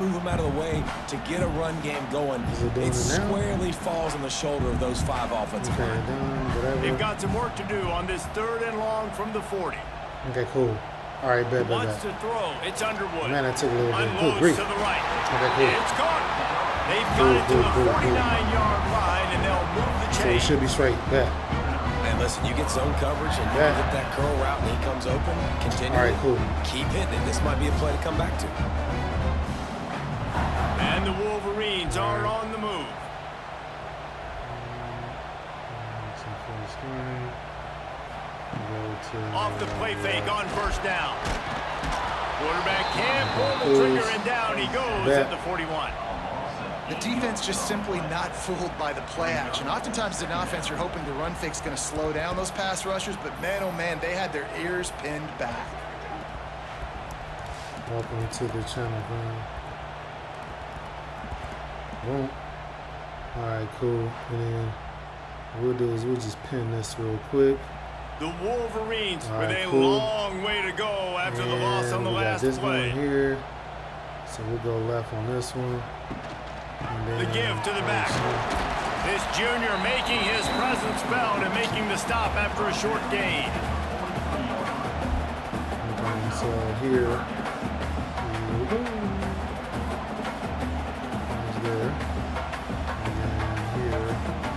move them out of the way to get a run game going. It squarely falls on the shoulder of those 5 offensive linemen. They've got some work to do on this 3rd and long from the 40. Okay, cool. All right, bet. Wants to throw. It's Underwood. Man, that took a little bit. Unloads Good grief. to the right. Okay, cool. It's caught. They've got it to the 49-yard line, and they'll move the chain. So it should be straight. Bet. And listen, you get zone coverage and you hit that curl route and he comes open. Continue. All right, cool. Keep hitting it. This might be a play to come back to. And the Wolverines are on the move. Off the play fake on 1st down. Quarterback can't pull the trigger, and down he goes at the 41. The defense just simply not fooled by the play action. Oftentimes as an offense, you're hoping the run fake's going to slow down those pass rushers, but man, oh man, they had their ears pinned back. Welcome to the channel, man. Boom. All right, cool. And then what we'll do is we'll just pin this real quick. The Wolverines with a long way to go after the loss on the last play. This one here, so we'll go left on this one. The give to the back. This junior making his presence felt and making the stop after a short gain. Okay, so here we go. There. And here.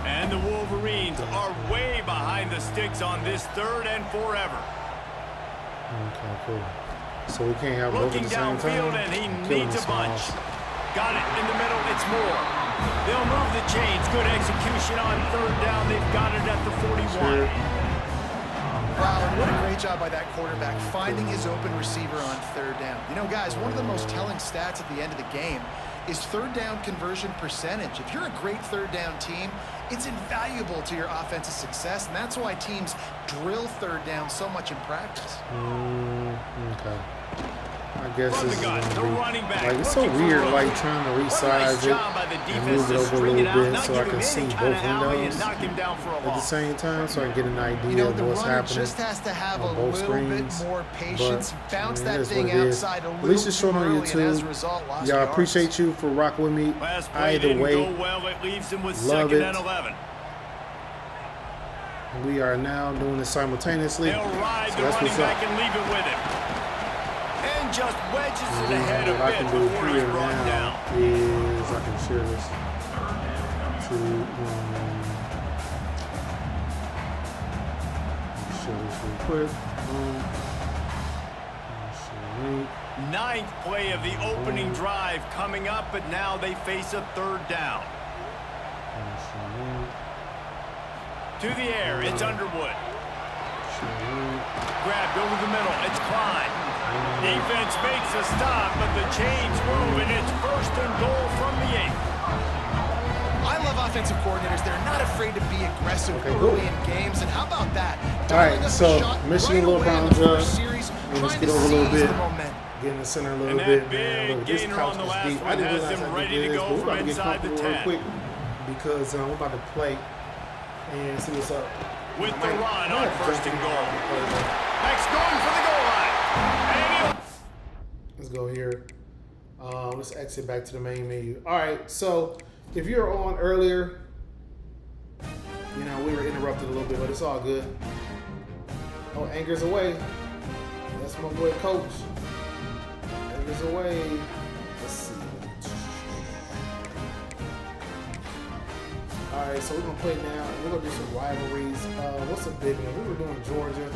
And the Wolverines are way behind the sticks on this 3rd and forever. Okay, cool. So we can't have both at the same time. Looking downfield, and he needs a bunch. Got it in the middle. It's more. They'll move the chains. Good execution on 3rd down. They've got it at the 41. Wow, and what a great job by that quarterback finding his open receiver on 3rd down. You know, guys, one of the most telling stats at the end of the game is 3rd down conversion percentage. If you're a great 3rd down team, it's invaluable to your offensive success, and that's why teams drill 3rd down so much in practice. Okay. I guess this is going to be, like, it's so weird, like, trying to resize it and move it over a little bit so I can see both windows at the same time so I can get an idea of what's happening just has to have on a both little screens. bit more patience, bounce that thing outside a little at least it's short on YouTube. Y'all, appreciate you for rocking with me. Either way, love it. We are now doing this simultaneously. So that's what's up. Just wedges it ahead a what I bit can do before he's here brought now down. is I can share this to share this real quick. Ninth play of the opening drive coming up, but now they face a 3rd down. To the air, it's Underwood. Grabbed over the middle, it's Klein. Defense makes a stop, but the chains move, and it's 1st and goal from the 8. I love offensive coordinators. They're not afraid to be aggressive early in games. And how about that? All right, so Michigan little bounce up. Let's get over a little bit. Get in the center a little bit, man. Look, this couch is deep. I didn't realize how deep it is, but we're about to get comfortable real quick because we're about to play and see what's up. With the run on 1st and goal. Max going for the goal line. Let's go here. Let's exit back to the main menu. All right, so if you're on earlier, you know, we were interrupted a little bit, but it's all good. Oh, Anchor's away. That's my boy Coach. Anchor's away. Let's see. All right, so we're going to play now. We're going to do some rivalries. What's a big one? We were doing Georgia.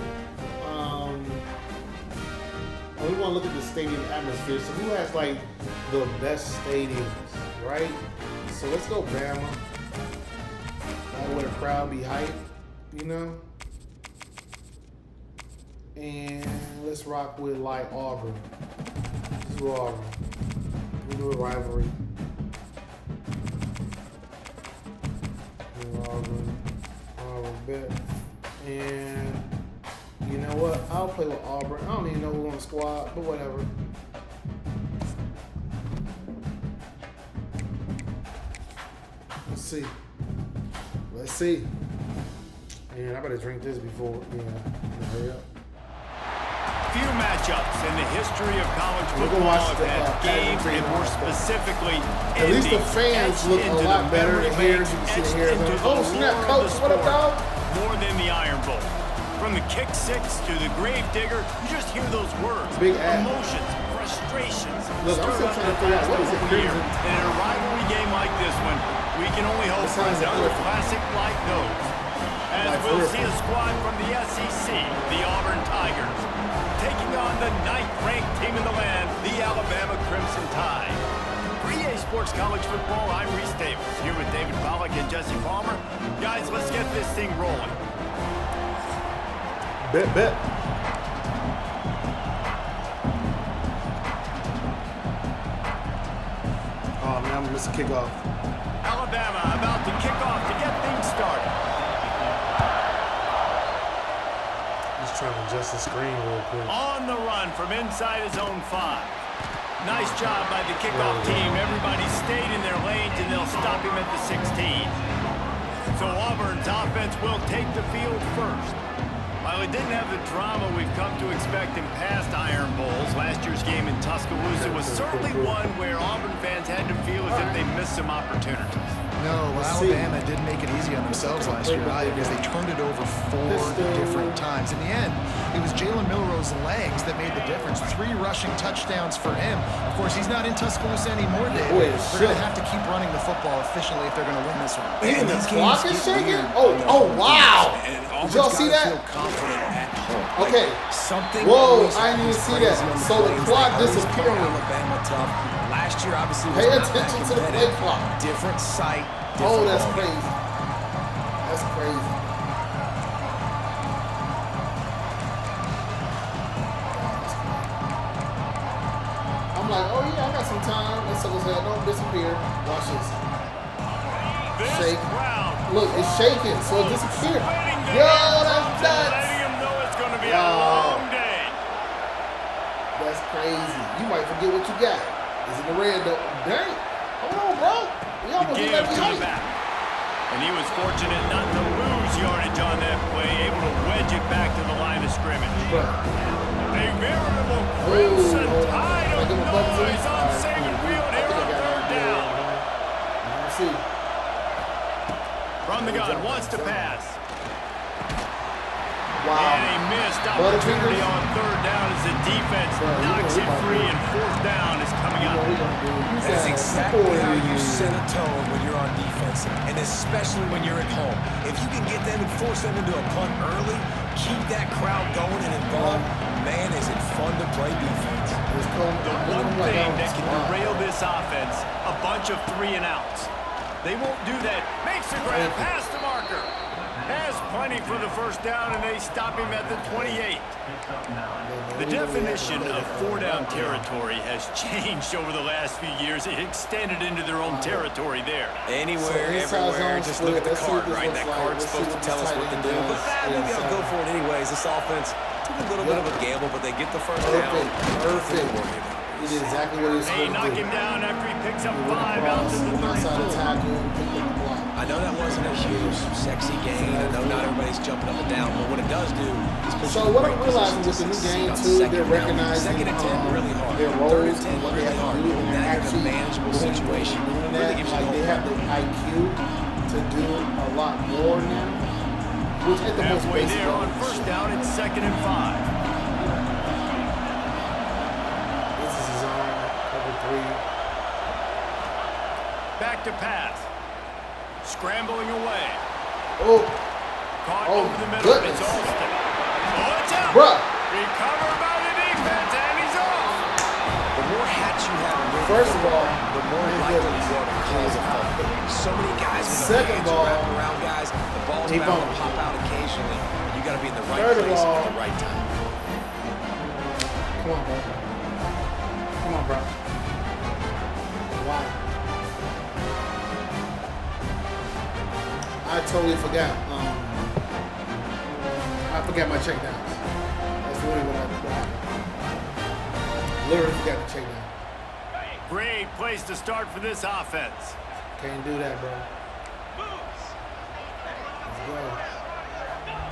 We want to look at the stadium atmosphere. So who has like the best stadiums, right? So let's go Bama. Where the crowd be hyped, you know? And let's rock with like Auburn. Let's do Auburn. We do a rivalry. Auburn bet. And you know what? I'll play with Auburn. I don't even know who's on the squad, but whatever. Let's see. Let's see. And I better drink this before, hurry up. Few matchups in the history of college football have had games and more specifically at least the fans look a lot better. The hairs, you can see the hairs. Oh, snap, coach, what up, dog? More than the Iron Bowl. From the kick six to the grave digger, you just hear those words. Big emotions, frustrations. Look, I'm still trying to figure out what is it here. In a rivalry game like this one, we can only hope for another classic like those. As we'll see a squad from the SEC, the Auburn Tigers, taking on the 9th-ranked team in the land, the Alabama Crimson Tide. For EA Sports College Football, I'm Reese Davis, here with David Pollack and Jesse Palmer. Guys, let's get this thing rolling. Bet. Oh, man, I'm going to miss a kickoff. Alabama about to kick off to get things started. Just trying to adjust the screen real quick. On the run from inside his own 5. Nice job by the kickoff team. Everybody stayed in their lanes, and they'll stop him at the 16. So Auburn's offense will take the field first. While it didn't have the drama we've come to expect in past Iron Bowls, last year's game in Tuscaloosa was certainly one where Auburn fans had to feel as if they missed some opportunities. No, Alabama didn't make it easy on themselves last year either because they turned it over 4 different times. In the end, it was Jalen Milroe's legs that made the difference. 3 rushing touchdowns for him. Of course, he's not in Tuscaloosa anymore, Dave. They're going to have to keep running the football efficiently if they're going to win this one. Even the clock is shaking? Oh, wow. Did y'all see that? Okay. Whoa, I didn't even see that. So the clock disappearing. Alabama tough. Last year, obviously, pay attention to the play clock. Different sight. Oh, that's crazy. That's crazy. I'm like, oh yeah, I got some time. Let's say, don't disappear. Watch this. Shake. Look, it's shaking, so it disappeared. Yo, that's nuts. Letting him know it's going to be a long day. That's crazy. You might forget what you got. Is it the red though? Dang. Hold on, bro. We almost Give got to the back. And he was fortunate not to lose yardage on that play, able to wedge it back to the line of scrimmage. Bro. A veritable Crimson Tide of noise on Saban Field here on 3rd down. Let's see. From the gun, wants to pass. Wow. And a missed opportunity on 3rd down as the defense knocks it free, and 4th down is coming up. That's exactly how you set a tone when you're on defense, and especially when you're at home. If you can get them and force them into a punt early, keep that crowd going and involved, man, is it fun to play defense. The one thing that can derail this offense, a bunch of 3 and outs. They won't do that. Makes the grab past the marker. Has plenty for the 1st down, and they stop him at the 28. The definition of 4-down territory has changed over the last few years. It extended into their own territory there. Anywhere, everywhere, just look at the card, right? That card's supposed to tell us what to do. But maybe I'll go for it anyways. This offense took a little bit of a gamble, but they get the 1st down. Perfect. He did exactly what he was supposed to do. They knock him down after he picks up 5 out to the 34. I know that wasn't a huge, sexy gain. I know not everybody's jumping up and down, but what it does do is put so what I'm realizing with the new game too, they're recognizing really hard. Their roles and what they have to do, and that actually in a manageable situation. Really like they have the IQ to do a lot more now, which at the most halfway basic there on level. 1st down, it's 2nd and 5. This is his own cover 3. Back to pass. Scrambling away. Oh. Caught Oh, over the middle. goodness. It's Alston. Oh, it's out. Bruh. Recovered by the defense, and he's off. The more hats you have, First of all, the more likely you are to cause a fumble. So many guys with their hands wrapping around guys. The ball's bound to pop out occasionally. You got to be in the right place at the right time. Come on, bro. Come on, bro. Why? I totally forgot. I forgot my check downs. That's really what I literally forgot to check down. Great place to start for this offense. Can't do that, bro. Let's go.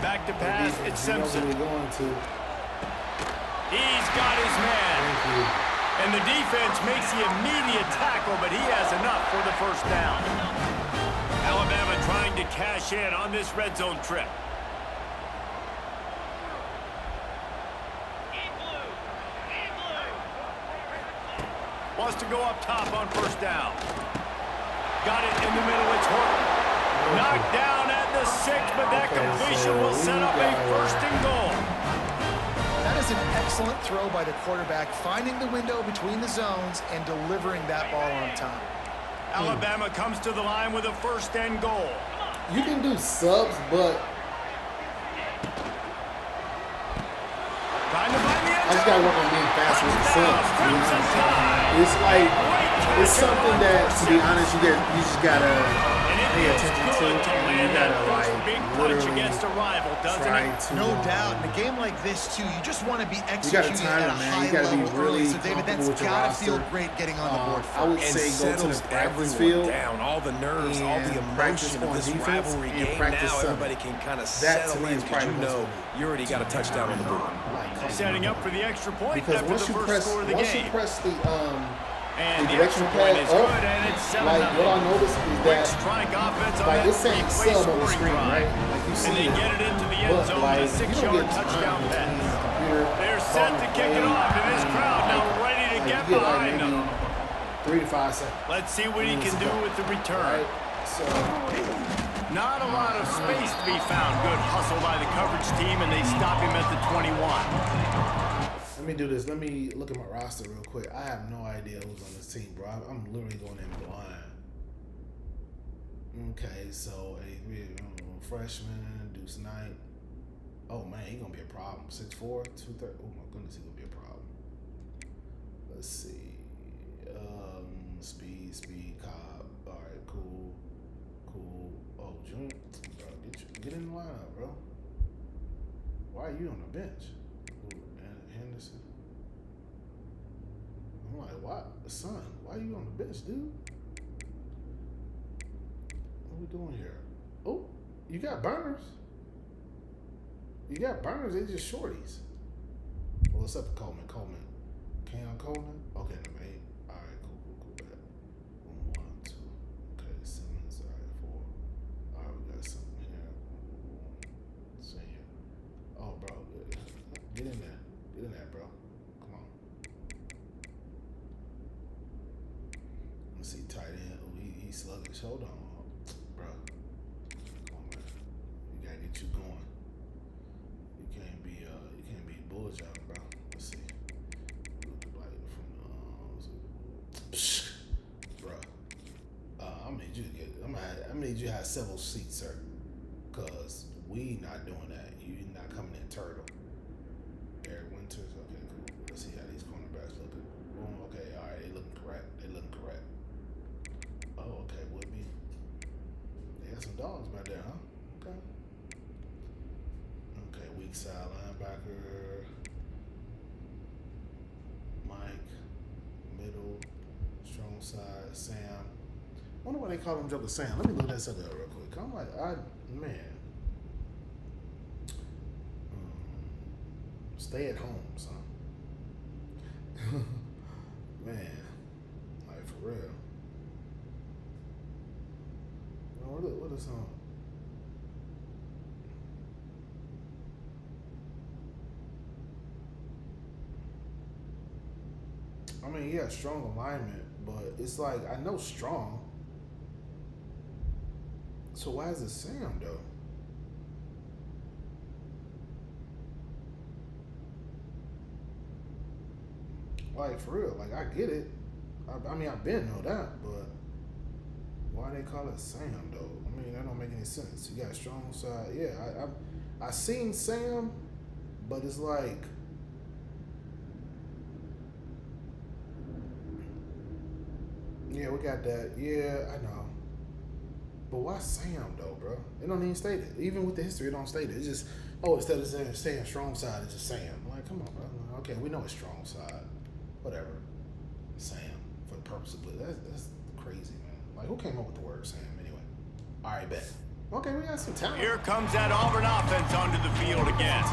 Back to pass, it's Simpson. We're going to. He's got his man. Thank you. And the defense makes the immediate tackle, but he has enough for the first down. Alabama trying to cash in on this red zone trip. Wants to go up top on first down. Got it in the middle. It's Horton. Knocked down at the 6, but that completion will set up a first and goal. That is an excellent throw by the quarterback, finding the window between the zones and delivering that ball on time. Alabama comes to the line with a first and goal. You can do subs, but Trying to find the end I just gotta work on being faster with the subs. You know what I'm saying? It's like it's something that, to be honest, you just gotta pay attention to, and you gotta like literally against a rival, doesn't try it? to. No doubt. In a game like this, too, you just want to be You executing gotta time at a it, man. high You gotta be level really early. So, David, that's comfortable with your got to roster. feel great getting on the board I would And say go to settles the practice everyone field down, all the nerves, all the and practice emotion of on this defense rivalry and game. practice Now Sunday. everybody can kind of That, to settle me, in is because probably you know most you already got a touchdown on the board. Setting up for the extra point Because after once the you first press, score of the once game. you press the And the directional extra point pad is up, good, and it's 7-0. like what I noticed is Quick that strike offense on like that it's saying three-play sub on the scoring screen, drive. right? Like you see And they it. get it into the end But zone like with a you don't 6-yard get touchdown time pass. in the computer. They're set to kick it off, and this crowd now ready to Like, get you get like behind them. maybe 3 to 5 seconds. Let's see what he can do with the return. Right? So Not a lot of space to be found. Good hustle by the coverage team, and they stop him at the 21. let me do this. Let me look at my roster real quick. I have no idea who's on this team, bro. I'm literally going in blind. Okay, so a freshman, Deuce Knight. Oh man, he's gonna be a problem. 6'4", 230. Oh my goodness, he's gonna be a problem. Let's see. Speed, Cobb. All right, cool. Oh, June, bro, get in the lineup, bro. Why are you on the bench? Ooh, Henderson. I'm like, what? Son, why are you on the bench, dude? What are we doing here? Oh, you got burners. They just shorties. Well, what's up, Coleman? Cam Coleman? Okay, number 8. All right, cool. Bet. 1, 2. Okay, Simmons. All right, 4. All right, we got something here. Senior. Oh, bro, get in there. Bro. Come on. Let's see, tight end. Oh, he's sluggish. Hold on, bro. Come on, man. We gotta get you going. You can't be bullshitting, bro. Let's see. Look like from bro. I need you to have several seats, sir. Cause we not doing that. You not coming in turtle. Eric Winters. Okay, cool. Let's see how these cornerbacks looking. Boom. Okay, all right. They looking correct. Oh, okay. Woodby. They got some dogs back there, huh? Okay. Okay, weak side linebacker. Mike. Middle. Strong side. Sam. I wonder why they call him Joker Sam. Let me look that up real quick. I'm like, man. Stay at home, son. Man. Like, for real. What is I mean, yeah, strong alignment, but it's like, I know strong. So why is it Sam, though? Like, for real, like, I get it. I mean, I've been know that, but why they call it Sam, though? I mean, that don't make any sense. You got a strong side. Yeah, I seen Sam, but it's like, yeah, we got that. Yeah, I know. But why Sam, though, bro? It don't even state it. Even with the history, it don't state it. It's just, instead of saying strong side, it's just Sam. I'm like, come on, bro. Okay, we know it's strong side. Whatever. Sam, for the purpose of blue. That's crazy, man. Like, who came up with the word Sam, anyway? All right, bet. Okay, we got some talent. Here comes that Auburn offense onto the field again.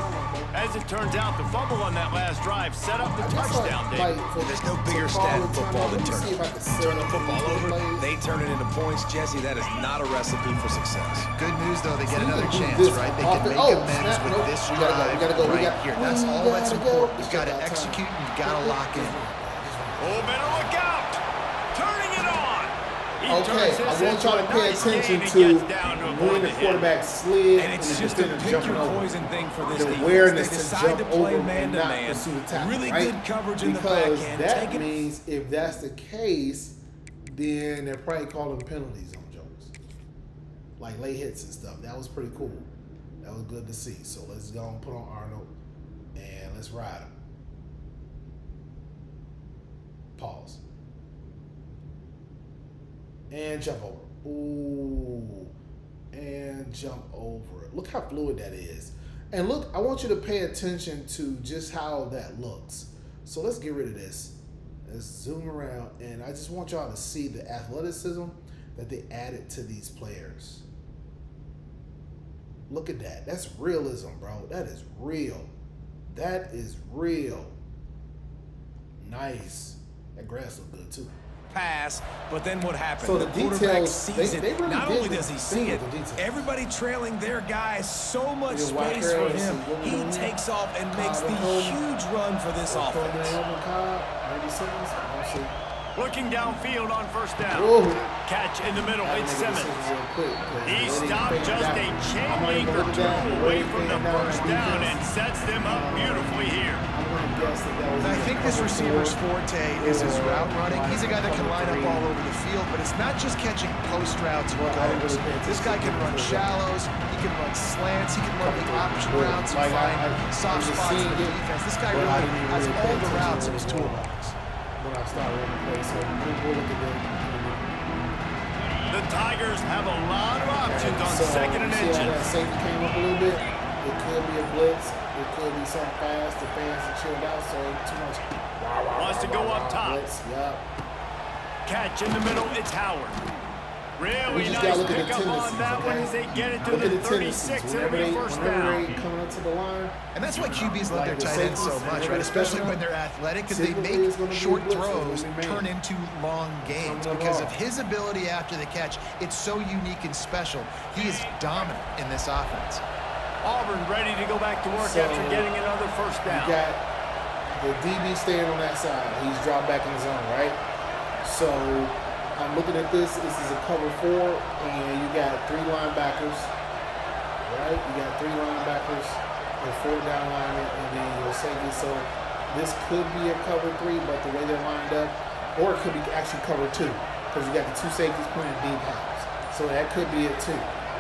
As it turns out, the fumble on that last drive set up the touchdown, Dave. There's no bigger stat in football than turnovers. Turn the football over, they turn it into points. Jesse, that is not a recipe for success. Good news, though, they get another chance, right? They can make amends with this drive right here. That's all that's important. You've got to execute and you've got to lock in. Oh, better look out! Turning it on! Okay, I want y'all to pay attention to when the quarterback slid And it's just a pick your poison thing for this the defense. awareness They to decide jump to play over man and to not man. pursue the tackle, Really right? good coverage in the back Because end. that Take it. means if that's the case, then they're probably calling penalties on jokes, like late hits and stuff. That was pretty cool. That was good to see. So let's go and put on Arnold and let's ride him. Pause. And jump over. Ooh. And jump over it. Look how fluid that is. And look, I want you to pay attention to just how that looks. So let's get rid of this. Let's zoom around. And I just want y'all to see the athleticism that they added to these players. Look at that. That's realism, bro. That is real. That is real. Nice. That grass look good too. Pass, but then what happened? So the quarterback details, sees it. they really Not did only the does he thing see with it, the details. everybody trailing their guy, so much Yeah, White space for Harris him. and what we He doing? takes off and makes the Cobb, huge run for this offense. Looking downfield on first down. Whoa. Catch in the middle. It's Simmons. He He stopped just a chain link or two away from the first down and sets them up beautifully here. I think this receiver's forte is his route running. He's a guy that can line up all over the field, but it's not just catching post routes and goes. This guy can run shallows, he can run slants, he can run the option routes and find soft spots in the defense. This guy really has all the routes in his toolbox. When I start running plays, so we'll look at that. The Tigers have a lot of options on So, second and see how that inches. safety came up a little bit. It could be a blitz. It could be something fast. The fans are chilled out, so too much. Wants to go up top. Blitz. Yup. Catch in the middle. It's Howard. We Really just gotta nice look at the pickup on tendencies, that one okay? as they get it to Look the at the 36. tendencies. It'll be first Whenever down. they coming up to the line, And that's why QBs love their Like the tight ends so safeties, much, and right? they're Especially stepping when up. they're athletic, because they Typically, it's gonna make be short blitzes, throws it's gonna be turn man. into long gains Coming up because of off. his ability after the catch. It's so unique and special. He is dominant in this offense. Auburn ready to go back to work So, after getting another first you down. got the DB staying on that side. He's dropped back in the zone, right? So I'm looking at this. This is a cover 4, and you got 3 linebackers, right? You got 3 linebackers, a 4 down lineman, and then your safety. So this could be a cover 3, but the way they're lined up, or it could be actually cover 2, because you got the 2 safeties playing deep halves. So that could be it too.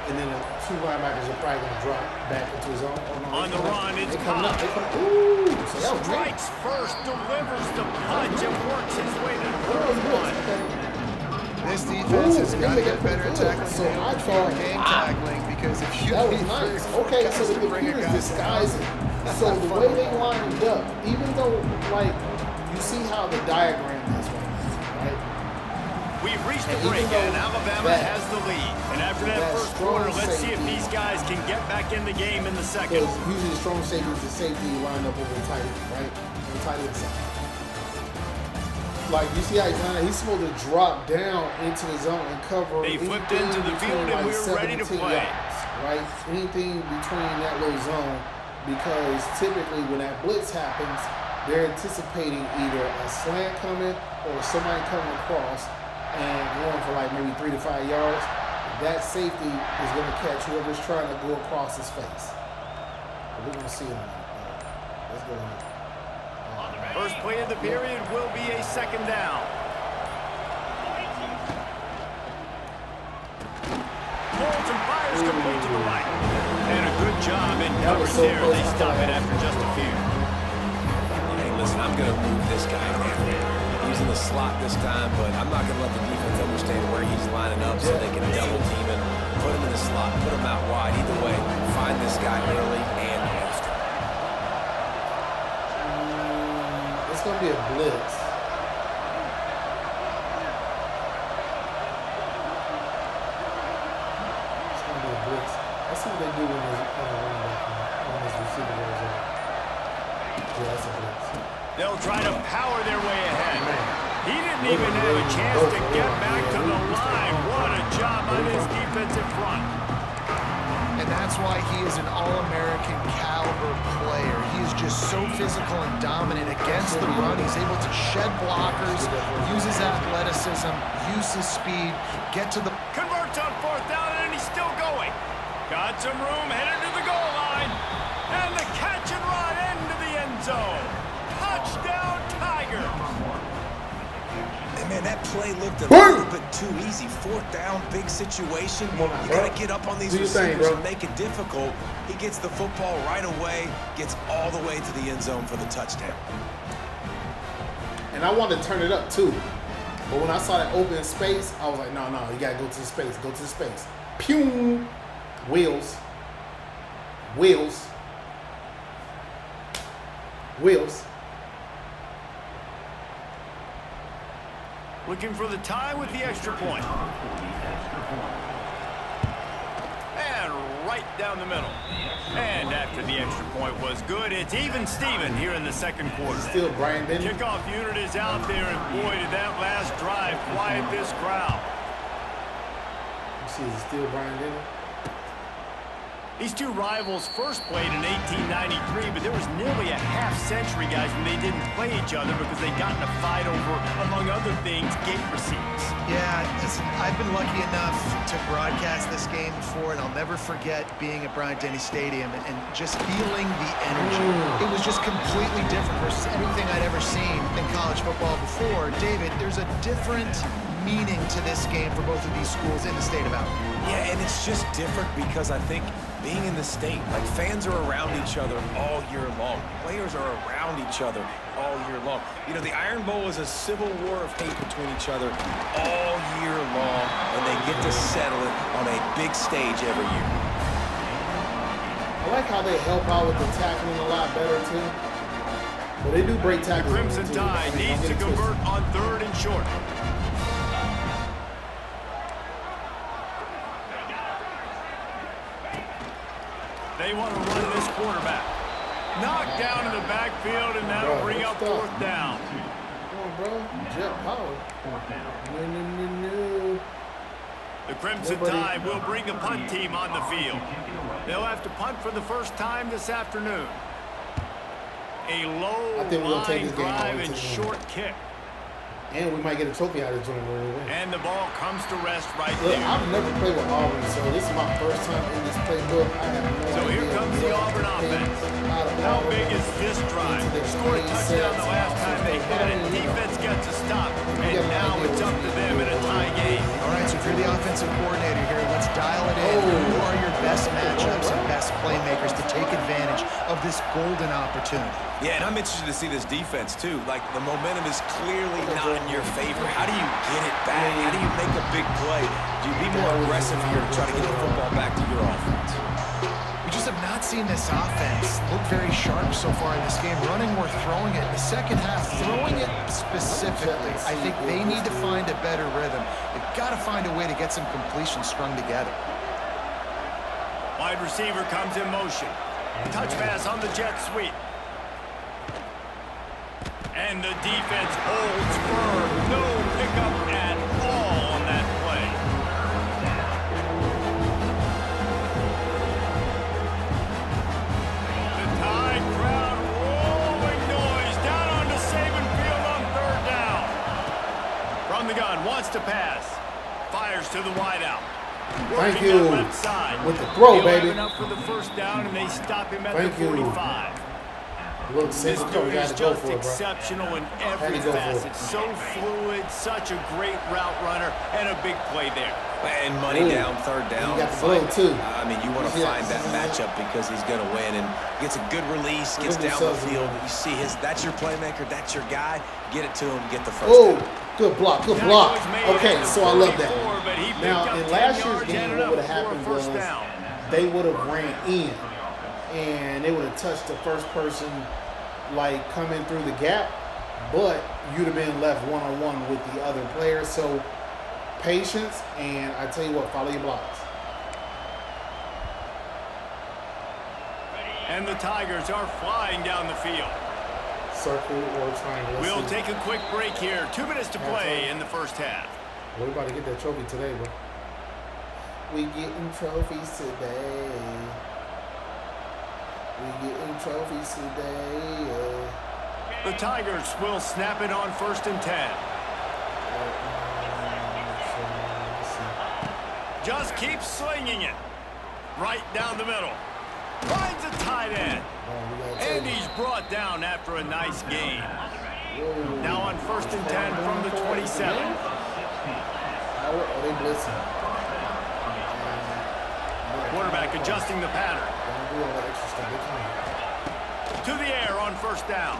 And then the 2 linebackers are probably going to drop back into his own. On the run, it's coming up. Cobb. Ooh, so that was great. Strikes first, delivers the punch, and works his way to the first one. This defense has Ooh, got to they get made better it tackling good. So and I thought, game tackling, because if you that was leave nice. three or four Okay, guys so the to bring a computer's guy disguising. down, So the fun way with they that. lined up, even though, like, you see how the diagram is right now, right? We've reached the And break, even and though Alabama that- has the lead. And after that that first strong quarter, let's see if safety- these guys can get back in the game in the second. Because usually the strong safety is the safety you line up over the tight end, right? On the tight end side. Like, you see how he's lined up? He's supposed to drop down into the zone and cover. They flipped anything into the between, field, and like, we were 7 ready to 10 play. yards, right? Anything between that little zone, because typically when that blitz happens, they're anticipating either a slant coming or somebody coming across and going for like maybe 3 to 5 yards. That safety is going to catch whoever's trying to go across his face. But we're going to see it in a minute. Let's go ahead. First play of the period will be a second down. Pulls and fires complete to the right. And a good job in That was coverage so there. close. They stop it after just a few. Hey, listen, I'm going to move this guy down. He's in the slot this time, but I'm not going to let the defense understand where he's lining up so they can double team him, put him in the slot, put him out wide. Either way, find this guy early and often. It's going to be a blitz. It's going to be a blitz. they'll try to power their way ahead. He didn't even have a chance to get back to the line. What a job by this defensive front. And that's why he is an All-American caliber player. He is just so physical and dominant against the run. He's able to shed blockers, use his athleticism, use his speed, get to the... Converts on 4th down, and he's still going. Got some room, headed to the goal line. And the catch and run into the end zone. Touchdown, Tigers. And man, that play looked a little bit too easy. 4th down, big situation. You got to get up on these receivers and make it difficult. He gets the football right away, gets all the way to the end zone for the touchdown. And I wanted to turn it up too. But when I saw that open space, I was like, no, you got to go to the space. Go to the space. Pew! Wheels. Wheels. Wheels. Looking for the tie with the extra point. And right down the middle. And after the extra point was good, it's even Steven here in the second quarter. Still Brian Denny. Kickoff unit is out there, and boy, did that last drive quiet this crowd. You see, is it still Brian Denny? These two rivals first played in 1893, but there was nearly a half-century, guys, when they didn't play each other because they got in a fight over, among other things, gate receipts. Yeah, listen, I've been lucky enough to broadcast this game before, and I'll never forget being at Bryant-Denny Stadium and just feeling the energy. It was just completely different versus anything I'd ever seen in college football before. David, there's a different meaning to this game for both of these schools in the state of Alabama. Yeah, and it's just different because I think being in the state, like fans are around each other all year long. Players are around each other all year long. You know, the Iron Bowl is a civil war of hate between each other all year long, and they get to settle it on a big stage every year. I like how they help out with the tackling a lot better too. But they do break tackles. Crimson Tide needs to convert on 3rd and short. They want to run this quarterback. Knocked down in the backfield, and that'll bring up 4th down. Come on, bro. Jet power. No. The Crimson Tide will bring the punt team on the field. They'll have to punt for the first time this afternoon. A low line drive and short kick. And we might get a trophy out of the joint when we win. And the ball comes to rest right Look, there. I've never played with Auburn, so this is my first time in this playbook. I have no idea. So here comes the Auburn offense. How big is this drive? Scored a touchdown the last time they had it. Defense gets a stop. And now it's up to them in a tie game. All right, so if you're the offensive coordinator here, let's dial it in. Who are your best matchups and best playmakers to take advantage of this golden opportunity? Yeah, and I'm interested to see this defense, too. Like, the momentum is clearly not in your favor. How do you get it back? How do you make a big play? Do you be more aggressive here to try to get the football back to your offense? We just have not seen this offense look very sharp so far in this game. Running or throwing it in the second half, throwing it specifically. I think they need to find a better rhythm. They've got to find a way to get some completions strung together. Wide receiver comes in motion. Touch pass on the jet sweep. And the defense holds firm. No pickup at all on that play. The Tide crowd rolling noise down onto Saban Field on 3rd down. From the gun, wants to pass. Fires to the wideout. Thank you. Left side. With the throw, He'll baby. have enough for the 1st down, and they stop him at Thank the you. 45. Look, This single dude we got is to go just for it, bro. exceptional in every Had to go for facet. it. So fluid, such a great route runner, and a big play there. And money down, 3rd down. You got the blow, too. I mean, you want to find that matchup because he's going to win and gets a good release, gets down the field. You see that's your playmaker, that's your guy. Get it to him, get the 1st down. Good block, good block. Okay, so I love that. Now, in last year's game, what would have happened was they would have ran in, and they would have touched the first person, like, coming through the gap, but you'd have been left one-on-one with the other player. So, patience, and I tell you what, follow your blocks. And the Tigers are flying down the field. circle or triangle. We'll take a quick break here. 2 minutes to play in the first half. We're about to get that trophy today, bro. We getting trophies today. We getting trophies today. The Tigers will snap it on 1st and 10. Just keeps slinging it. Right down the middle. Finds a tight end. And he's brought down after a nice gain. Now on 1st and 10 from the 27. They blitzing. Quarterback adjusting the pattern. To the air on 1st down.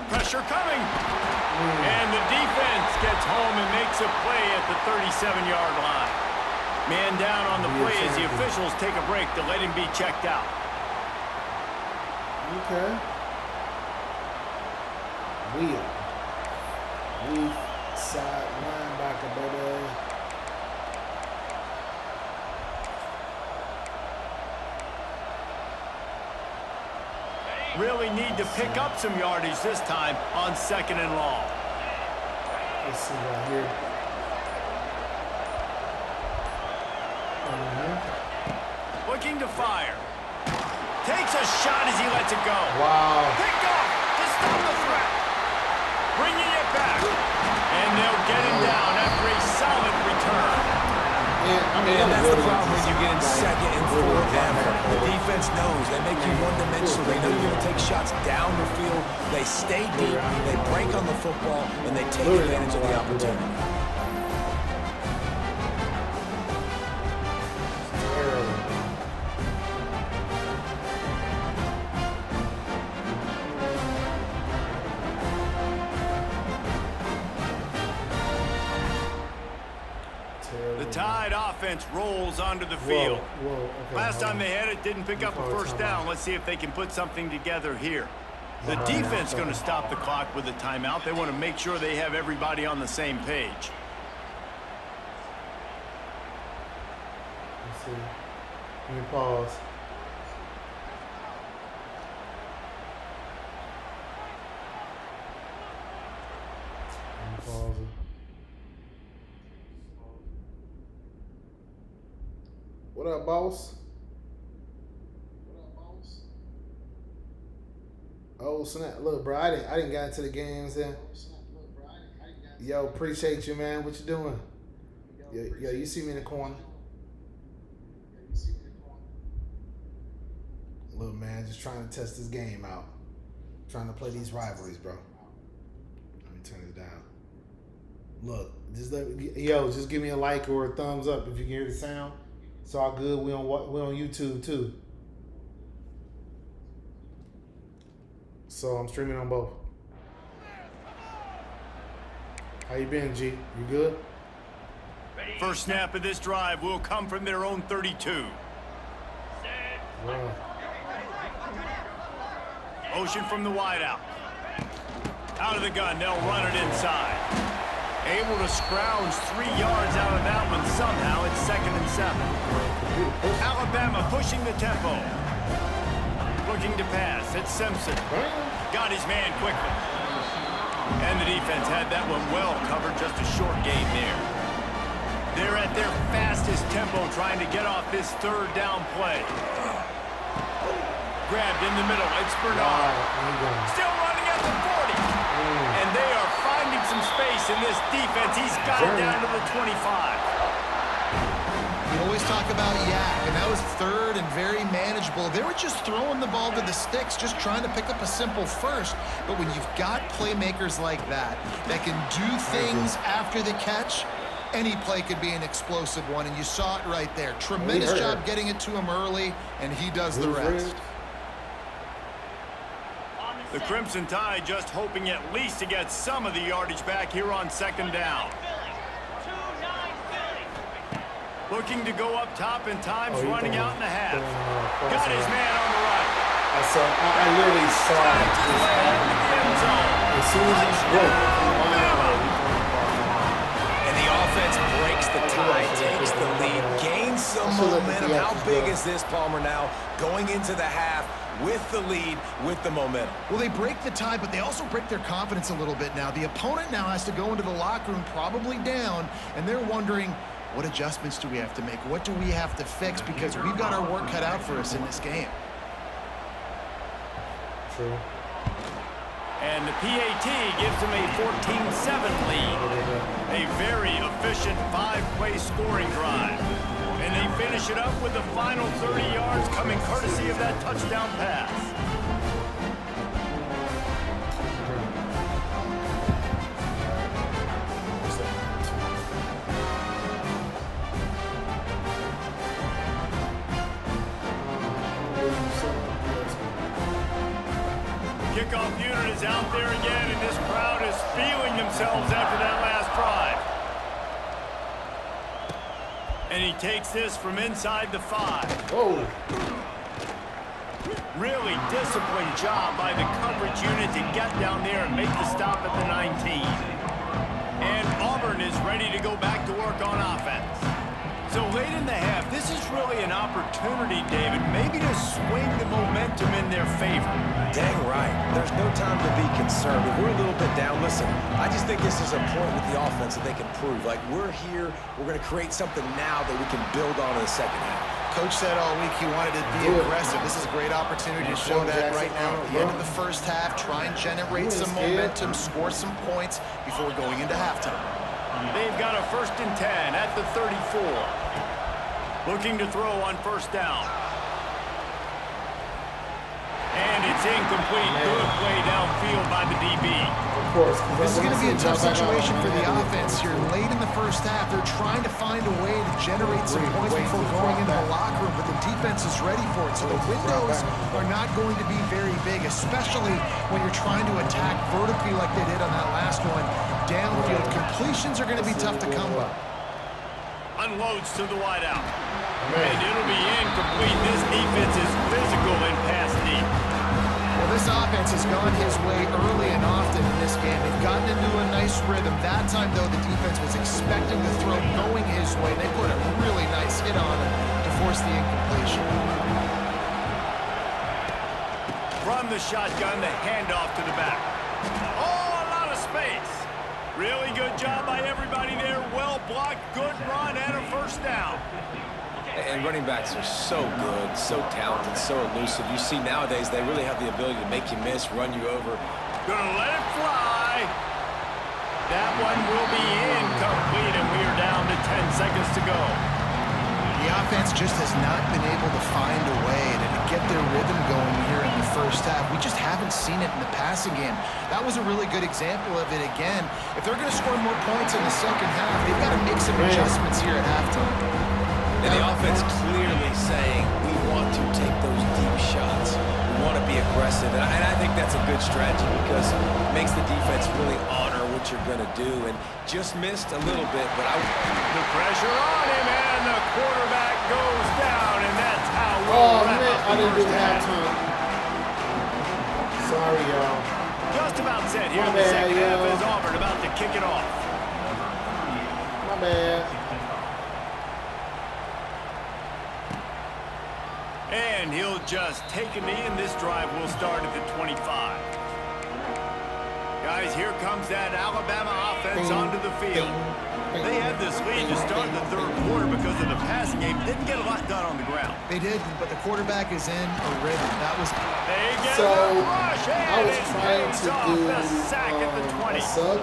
Pressure coming. And the defense gets home and makes a play at the 37-yard line. Man down on the play as the officials take a break to let him be checked out. Okay. Weak side linebacker, baby. Really need to pick up some yardage this time on 2nd and long. Let's see right here. Looking to fire. Takes a shot as he lets it go. Wow. Picked off to stop the threat. Bringing it back. And they'll get him down after a solid return. And that's the problem when you get in 2nd and 4th down. The defense knows. They make you one-dimensional. They know you're going to take shots down the field. They stay deep. They break on the football, and they take advantage of the opportunity. Tide offense rolls onto the field. Okay, Last time they had it, didn't pick up a 1st down. Let's see if they can put something together here. The defense going to stop the clock with a timeout. They want to make sure they have everybody on the same page. Let's see. Let me pause. Pause it. What up, boss? Oh snap! Look, bro, I didn't get into the games then. Yo, appreciate you, man. What you doing? Yo, you see me in the corner. Look, man, just trying to test this game out. Trying to play these rivalries, bro. Let me turn it down. Look, just give me a like or a thumbs up if you can hear the sound. It's all good. We on YouTube too. So I'm streaming on both. How you been, G? You good? First snap of this drive will come from their own 32. Wow. Motion from the wideout. Out of the gun, they'll run it inside. Able to scrounge 3 yards out of that one somehow. It's 2nd and 7. Alabama pushing the tempo. Looking to pass. It's Simpson. Got his man quickly. And the defense had that one well covered. Just a short gain there. They're at their fastest tempo trying to get off this 3rd down play. Grabbed in the middle. It's Bernard. Still running at the 40. And they are finding some space in this defense. He's got it down to the 25. You always talk about yak, and that was 3rd and very manageable. They were just throwing the ball to the sticks, just trying to pick up a simple 1st. But when you've got playmakers like that can do things after the catch, any play could be an explosive one, and you saw it right there. Tremendous job getting it to him early, and he does the rest. The Crimson Tide just hoping at least to get some of the yardage back here on 2nd down. Looking to go up top, and time's running out in the half. Got his man on the right. I literally saw it. As soon as he broke. And the offense breaks the tie, takes the lead, gains some should let the momentum. How theatrics big go. is this, Palmer, now going into the half with the lead, with the momentum? Well, they break the tie, but they also break their confidence a little bit now. The opponent now has to go into the locker room probably down, and they're wondering, what adjustments do we have to make? What do we have to fix? Because we've got our work cut out for us in this game. True. And the PAT gives them a 14-7 lead. A very efficient 5-play scoring drive. And they finish it up with the final 30 yards coming courtesy of that touchdown pass. Kickoff unit is out there again, and this crowd is feeling themselves after that last drive. And he takes this from inside the 5. Oh. Really disciplined job by the coverage unit to get down there and make the stop at the 19. And Auburn is ready to go back to work on offense. So late in the half, this is really an opportunity, David, maybe to swing the momentum in their favor. Dang right. There's no time to be concerned. If we're a little bit down, listen, I just think this is a point with the offense that they can prove. Like, we're here, we're going to create something now that we can build on in the second half. Coach said all week he wanted to be aggressive. This is a great opportunity to show that right now. At the end of the first half, try and generate some momentum, score some points before going into halftime. They've got a 1st and 10 at the 34. Looking to throw on 1st down. And it's incomplete. Good play downfield by the DB. Of course. This is going to be a tough situation for the offense here. Late in the first half, they're trying to find a way to generate some points before going into the locker room, but the defense is ready for it. So the windows are not going to be very big, especially when you're trying to attack vertically like they did on that last one. Downfield completions are going to be tough to come by. Unloads to the wideout. And it'll be incomplete. This defense is physical and pass deep. Well, this offense has gone his way early and often in this game. They've gotten into a nice rhythm. That time, though, the defense was expecting the throw going his way. They put a really nice hit on him to force the incompletion. From the shotgun, the handoff to the back. Oh, a lot of space. Really good job by everybody there. Well blocked, good run, and a 1st down. And running backs are so good, so talented, so elusive. You see nowadays they really have the ability to make you miss, run you over. Gonna let it fly. That one will be incomplete, and we are down to 10 seconds to go. The offense just has not been able to find a way to get their rhythm going here in the first half. We just haven't seen it in the passing game. That was a really good example of it again. If they're going to score more points in the second half, they've got to make some adjustments here at halftime. And the offense clearly saying, we want to take those deep shots. We want to be aggressive. And I think that's a good strategy because it makes the defense really honor what you're going to do. And just missed a little bit, but the pressure on him, and the quarterback goes down, and that's how we'll wrap up I didn't do halftime. Sorry, y'all. Just about set here in the second half as Auburn about to kick it off. My bad. And he'll just take a knee, and this drive will start at the 25. Guys, here comes that Alabama offense onto the field. They had this lead to start the 3rd quarter because of the passing game. Didn't get a lot done on the ground. They did, but the quarterback is in a rhythm. That was... They get So, the rush, I was and trying to do the sack at the 20. a sub.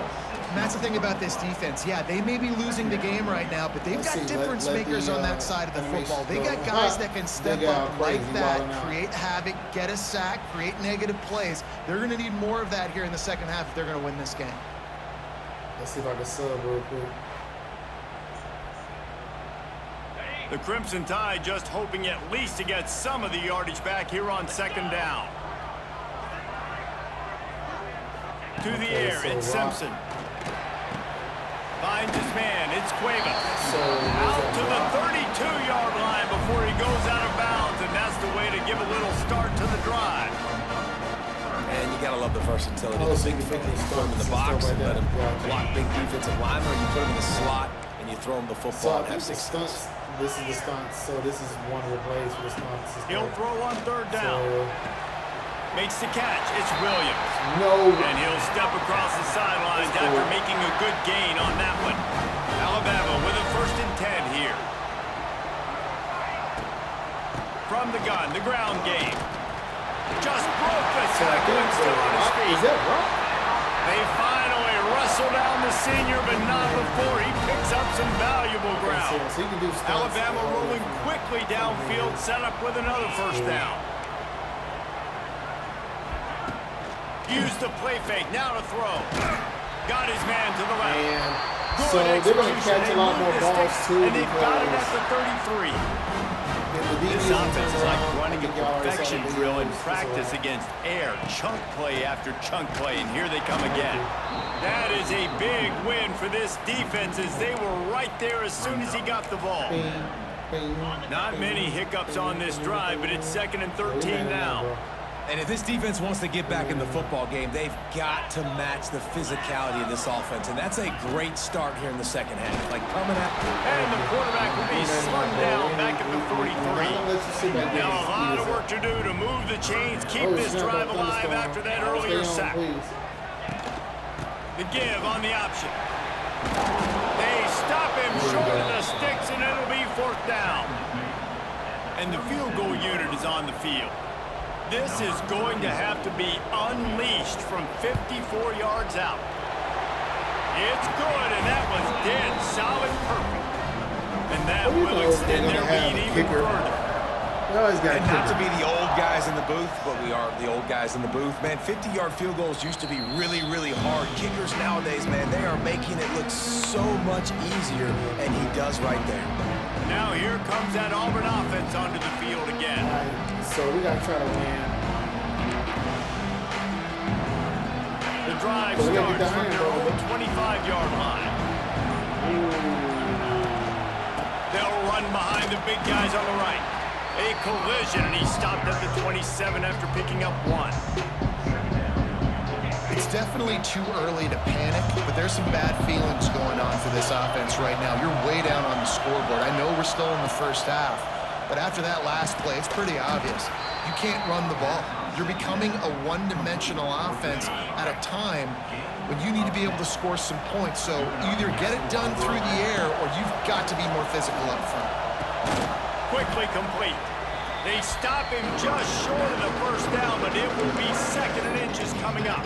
And that's the thing about this defense. Yeah, they may be losing the game right now, but they've got difference makers on that side of the football. They got guys that can step up like that, create havoc, get a sack, create negative plays. They're going to need more of that here in the second half if they're going to win this game. Let's see if I can sub real quick. The Crimson Tide just hoping at least to get some of the yardage back here on 2nd down. To the air, it's Simpson. Finds his man, it's Cuevas. Out to the 32-yard line before he goes out of bounds, and that's the way to give a little start to the drive. And you gotta love the versatility. The big figure, you put him in the box and let him block big defensive linemen, or you put him in the slot and you throw him the So football I and think have the success. stunts. This is the stunts. So this is one of the plays for the stunts. He'll throw on third down. Makes the catch. It's Williams. No. And he'll step across the sidelines after making a good gain on that one. Alabama with a 1st and 10 here. From the gun, the ground game. Just broke the tackle and still on his feet. Is that right? They finally wrestle down the senior, but not before he picks up some valuable ground. So he can do stunts. Alabama rolling quickly downfield, set up with another 1st down. Use the play fake, now to throw. Got his man to the left. And Good so they're going to execution. catch a They lot move more the balls sticks, too. and they've got it at the 33. This offense is like running a perfection drill in practice against air. Chunk play after chunk play, and here they come again. That is a big win for this defense as they were right there as soon as he got the ball. Not many hiccups on this drive, but it's 2nd and 13 now. And if this defense wants to get back in the football game, they've got to match the physicality of this offense. And that's a great start here in the 2nd half. Like coming out. And the quarterback will be slung down back at the 33. Now a lot of work to do to move the chains, keep this drive alive after that earlier sack. The give on the option. They stop him short of the sticks, and it'll be 4th down. And the field goal unit is on the field. This is going to have to be unleashed from 54 yards out. It's good, and that was dead solid perfect. And that will extend their lead even further. And not to be the old guys in the booth, but we are the old guys in the booth. Man, 50-yard field goals used to be really, really hard. Kickers nowadays, man, they are making it look so much easier, and he does right there. Now here comes that Auburn offense onto the field again. So we got to try to win. The drive starts from their own 25-yard line. They'll run behind the big guys on the right. A collision, and he stopped at the 27 after picking up 1. It's definitely too early to panic, but there's some bad feelings going on for this offense right now. You're way down on the scoreboard. I know we're still in the 1st half, but after that last play, it's pretty obvious. You can't run the ball. You're becoming a one-dimensional offense at a time when you need to be able to score some points. So either get it done through the air or you've got to be more physical up front. Quickly complete. They stop him just short of the 1st down, but it will be 2nd and inches coming up.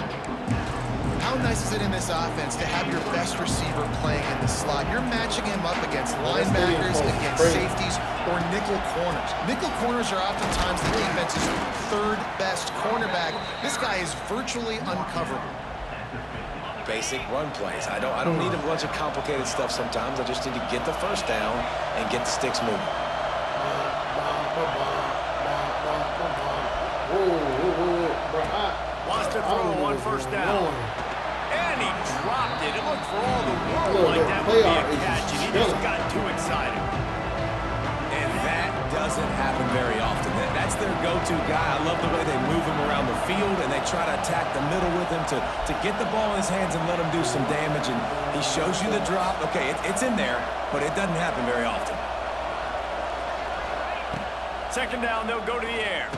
How nice is it in this offense to have your best receiver playing in the slot? You're matching him up against linebackers, against safeties, or nickel corners. Nickel corners are oftentimes the defense's 3rd best cornerback. This guy is virtually uncoverable. Basic run plays. I don't need a bunch of complicated stuff sometimes. I just need to get the 1st down and get the sticks moving. Wants to throw on 1st down. And he dropped it. It looked for all the world like that would be a catch, and he just got too excited. And that doesn't happen very often. That's their go-to guy. I love the way they move him around the field, and they try to attack the middle with him to get the ball in his hands and let him do some damage. And he shows you the drop. Okay, it's in there, but it doesn't happen very often. 2nd down, they'll go to the air.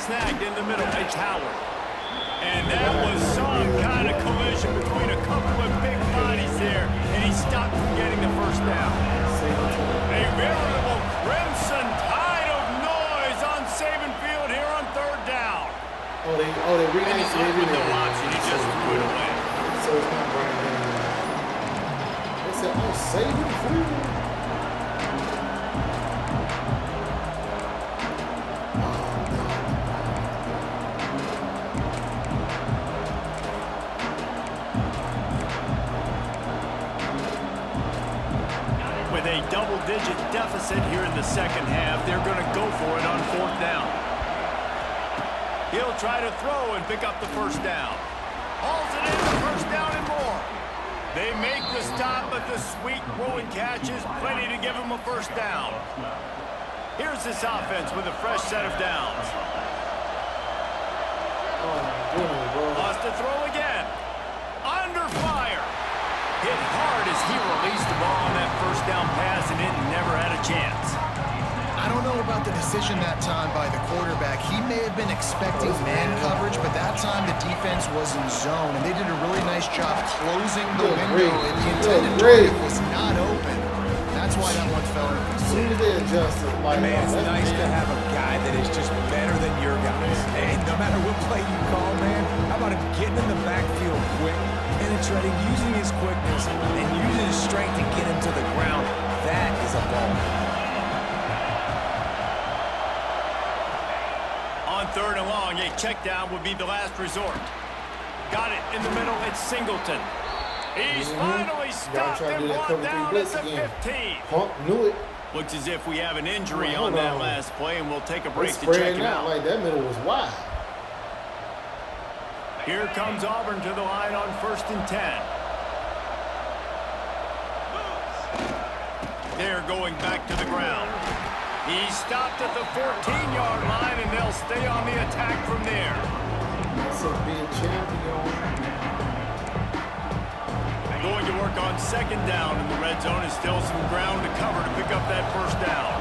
Snagged in the middle. It's Howard. And that was some kind of collision between a couple of big bodies there, and he stopped from getting the 1st down. A veritable crimson tide of noise on Saban Field here on 3rd down. They renamed it. With no option, he just put it away. So it's not Brian Daniels. They said, Saban Field. With a double-digit deficit here in the 2nd half, they're going to go for it on 4th down. He'll try to throw and pick up the 1st down. Hauls it in, the 1st down and more. They make the stop, but the sweet rolling catch is plenty to give him a 1st down. Here's this offense with a fresh set of downs. Lost to throw again. Under fire. Hit hard as he he released the ball on that first down pass and it never had a chance. I don't know about the decision that time by the quarterback. He may have been expecting man coverage, but that time the defense was in zone, and they did a really nice job closing the window, and the intended target was not open. That's why that one fell into As soon as they adjusted, like, Man, it's nice to have a guy that is just better than your guys. And no matter what play you call, man, how about him getting in the backfield quick, penetrating, using his quickness, and using his strength to get him to the ground. That is a ball. On 3rd and long, a check down would be the last resort. Got it in the middle, it's Singleton. He's finally stopped and brought down at the 15. Punk knew it. Looks as if we have an injury on that last play, and we'll take a break to check him out. Like that middle was wide. Here comes Auburn to the line on 1st and 10. They're going back to the ground. He stopped at the 14-yard line, and they'll stay on the attack from there. That's a big champion. Going to work on 2nd down in the red zone. Is still some ground to cover to pick up that 1st down.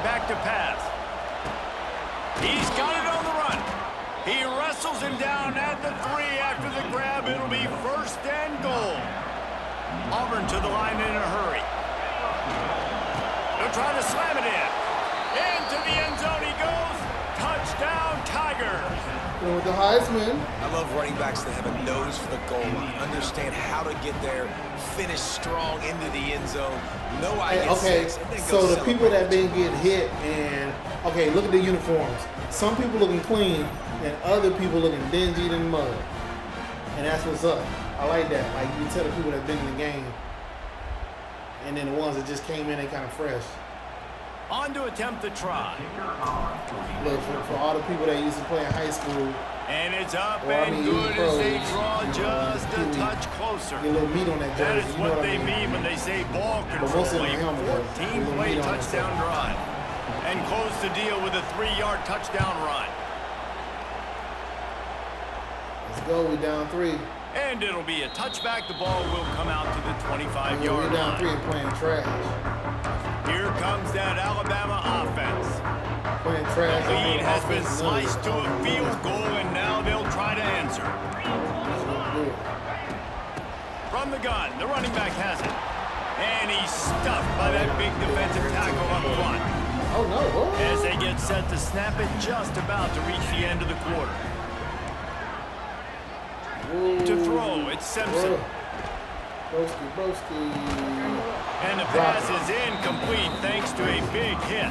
Back to pass. He's got it on the run. He wrestles him down at the 3 after the grab. It'll be 1st and goal. Auburn to the line in a hurry. They'll try to slam it in. Into the end zone he goes. Touchdown, Tigers. With the Heisman. I love running backs that have a nose for the goal line, understand how to get there, finish strong into the end zone. No idea. Okay, so the people that been getting hit and okay, look at the uniforms. Some people looking clean and other people looking dingy than mud. And that's what's up. I like that. Like you tell the people that been in the game, and then the ones that just came in, they kind of fresh. On to attempt the try. Look, for all the people that used to play in high school. And it's up and good as they draw just a touch closer. Get a little meat on that jersey. That is what they mean when they say ball control. A 14-play touchdown drive. And close the deal with a 3-yard touchdown run. Let's go, we down 3. And it'll be a touchback. The ball will come out to the 25-yard line. We down 3 and playing trash. Here comes that Alabama offense. Playing trash. The lead has been sliced to a field goal, and now they'll try to answer. From the gun, the running back has it. And he's stuffed by that big defensive tackle up front. Oh, no. As they get set to snap it, just about to reach the end of the quarter. To throw, it's Simpson. Broski. And the pass is incomplete thanks to a big hit.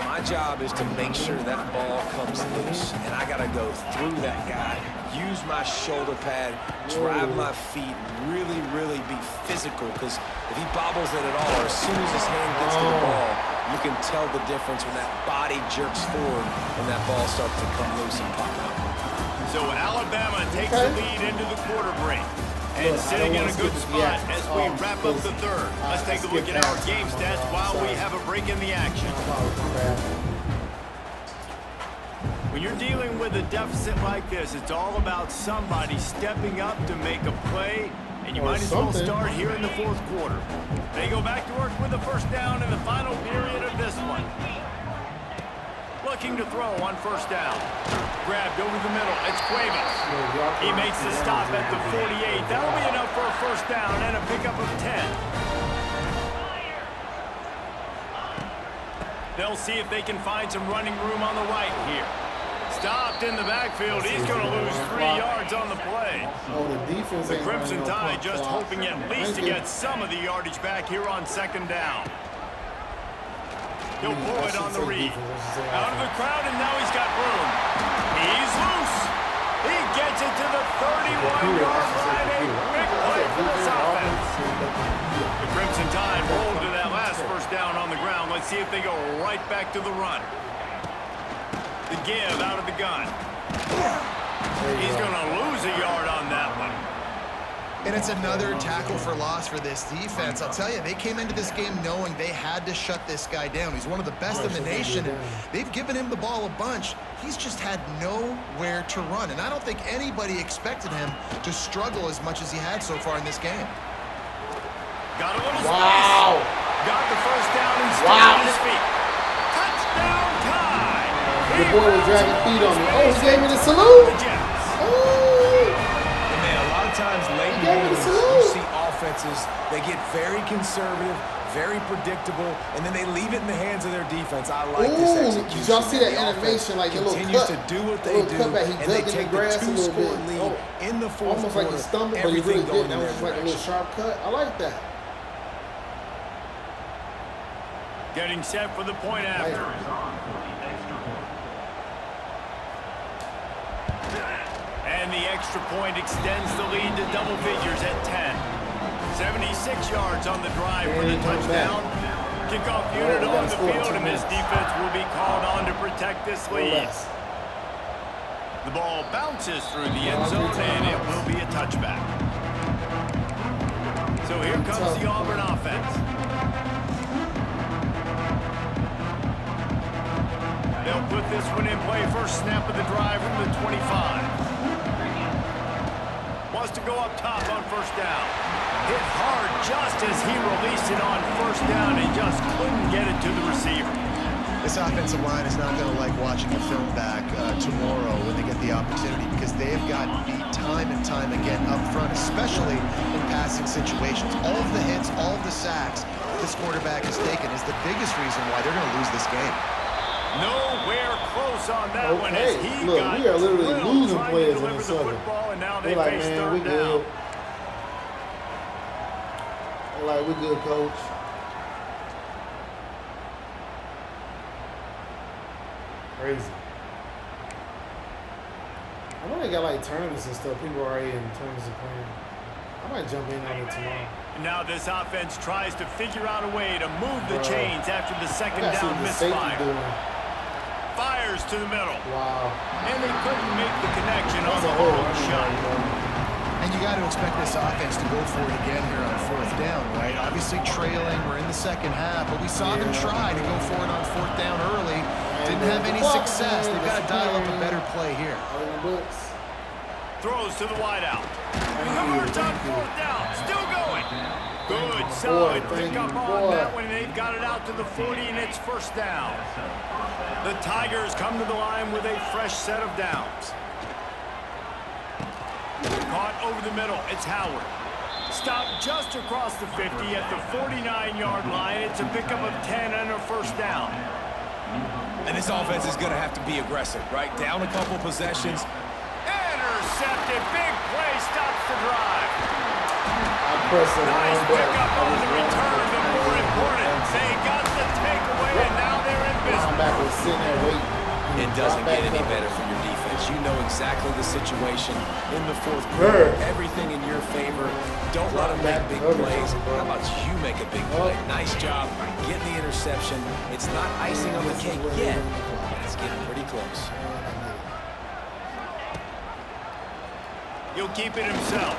My job is to make sure that ball comes loose, and I got to go through that guy, use my shoulder pad, drive my feet, really be physical, because if he bobbles it at all, or as soon as his hand gets to the ball, you can tell the difference when that body jerks forward and that ball starts to come loose and pop out. So Alabama takes the lead into the quarter break. And sitting in a good spot as we wrap up the 3rd. Let's take a look at our game stats while we have a break in the action. When you're dealing with a deficit like this, it's all about somebody stepping up to make a play, and you might as well start here in the 4th quarter. They go back to work with a 1st down in the final period of this one. Looking to throw on 1st down. Grabbed over the middle. It's Cuevas. He makes the stop at the 48. That'll be enough for a 1st down and a pickup of 10. They'll see if they can find some running room on the right here. Stopped in the backfield. He's going to lose 3 yards on the play. The Crimson Tide just hoping at least to get some of the yardage back here on 2nd down. He'll pull it on the read. Out of the crowd, and now he's got room. He's loose. He gets it to the 31-yard line. A big play for this offense. The Crimson Tide rolled to that last 1st down on the ground. Let's see if they go right back to the run. The give out of the gun. He's going to lose a yard on that one. And it's another tackle for loss for this defense. I'll tell you, they came into this game knowing they had to shut this guy down. He's one of the best in the nation, and they've given him the ball a bunch. He's just had nowhere to run, and I don't think anybody expected him to struggle as much as he had so far in this game. Got a little Wow. space. Got the first down and stayed on his feet. Touchdown time. The boy was dragging feet on me. Oh, he gave me the salute. The Jets. And man, a lot of times late in games, you see offenses, they get very conservative, very predictable, and then they leave it in the hands of their defense. I like this execution. Did y'all see that The animation? Like a little continues cut. to do what A they little do, cutback. He and dug they in the take grass the a little two-score bit. lead in the fourth Almost quarter. like he stumbled, but he Everything really going didn't. in That their was like a little direction. sharp cut. I like that. Getting set for the point after. And the extra point extends the lead to double figures at 10. 76 yards on the drive for the touchdown. Kickoff unit on the field, and this defense will be called on to protect this lead. The ball bounces through the end zone, and it will be a touchback. So here comes the Auburn offense. They'll put this one in play. First snap of the drive from the 25. Wants to go up top on first down. Hit hard just as he released it on first down and just couldn't get it to the receiver. This offensive line is not going to like watching the film back tomorrow when they get the opportunity, because they have gotten beat time and time again up front, especially in passing situations. All of the hits, all of the sacks this quarterback has taken is the biggest reason why they're going to lose this game. Nowhere close on that one as he Look, got we are literally drilled losing trying players to in deliver this the Southern. football, and now they They're like, face man, third we down. good. They're like, we good, coach. Crazy. I know they got like tournaments and stuff. People are already in tournaments and playing. I might jump in on it tomorrow. Now this offense tries to figure out a way to move the Bro. chains after the second I gotta see down what the safety misfire. doing. Fires to the middle. Wow. And they couldn't make the connection on That's a the whole long shot. And you got to expect this offense to go for it again here on fourth down, right? Obviously trailing, we're in the second half, but we saw them try to go for it on fourth down early. Didn't have any success. They've got to dial up a better play here. All in the books. Throws to the wideout. Hurts on fourth down. Still going. Good, solid pickup on that one. They've got it out to the 40, and it's first down. The Tigers come to the line with a fresh set of downs. Caught over the middle. It's Howard. Stopped just across the 50 at the 49-yard line. It's a pickup of 10 and a first down. And this offense is going to have to be aggressive, right? Down a couple possessions. Intercepted. Big play. Stops the drive. I pressed the Nice wrong button. pickup on the return, but more important, they got the takeaway, and now they're in business. Linebacker was sitting there waiting. It doesn't get any better for your defense. You know exactly the situation in the fourth quarter. Everything in your favor. Don't let them make big plays. How about you make a big play? Nice job getting the interception. It's not icing on the cake yet, but it's getting pretty close. He'll keep it himself.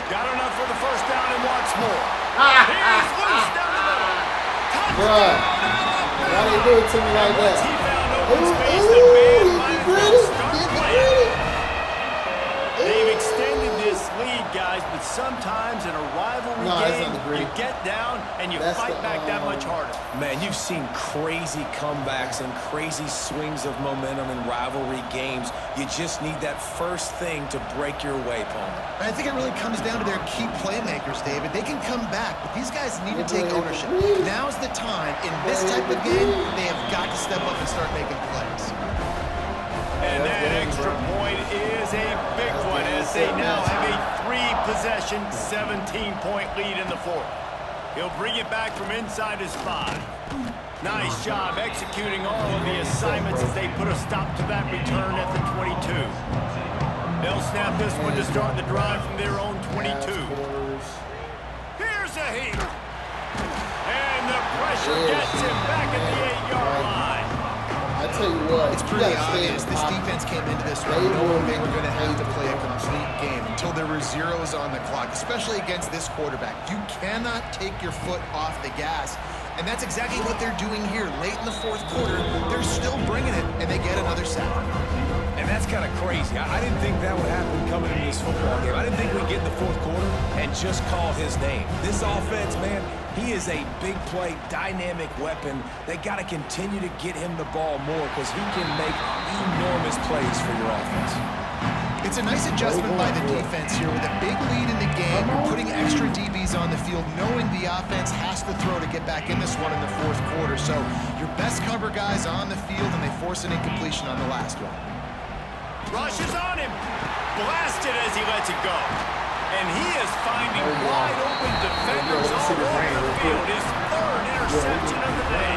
Got enough for the first down and wants more. He's loose down the middle. Bruh, why they do it to me like that? He found open space. The band might as well start playing. They've extended this lead, guys, but sometimes in a rivalry game, you get down and you fight back that much harder. Man, you've seen crazy comebacks and crazy swings of momentum in rivalry games. You just need that first thing to break your way, Palmer. I think it really comes down to their key playmakers, David. They can come back, but these guys need to take ownership. Now's the time. In this type of game, they have got to step up and start making plays. And that extra point is a big one as they now have a 3-possession, 17-point lead in the fourth. He'll bring it back from inside his 5. Nice job executing all of the assignments as they put a stop to that return at the 22. They'll snap this one to start the drive from their own 22. Here's a heat. And the pressure gets him back at the 8-yard line. tell you what, It's pretty obvious. This defense came into this one knowing they were going to have to play a complete game until there were zeros on the clock, especially against this quarterback. You cannot take your foot off the gas, and that's exactly what they're doing here. Late in the fourth quarter, they're still bringing it, and they get another sack. And that's kind of crazy. I didn't think that would happen coming into this football game. I didn't think we'd get in the fourth quarter and just call his name. This offense, man, he is a big play, dynamic weapon. They got to continue to get him the ball more because he can make enormous plays for your offense. It's a nice adjustment by the defense here. With a big lead in the game, you're putting extra DBs on the field, knowing the offense has to throw to get back in this one in the fourth quarter. So your best cover guys on the field, and they force an incompletion on the last one. Rushes on him. Blasted as he lets it go. And he is finding wide open defenders all over the field. His third interception of the day.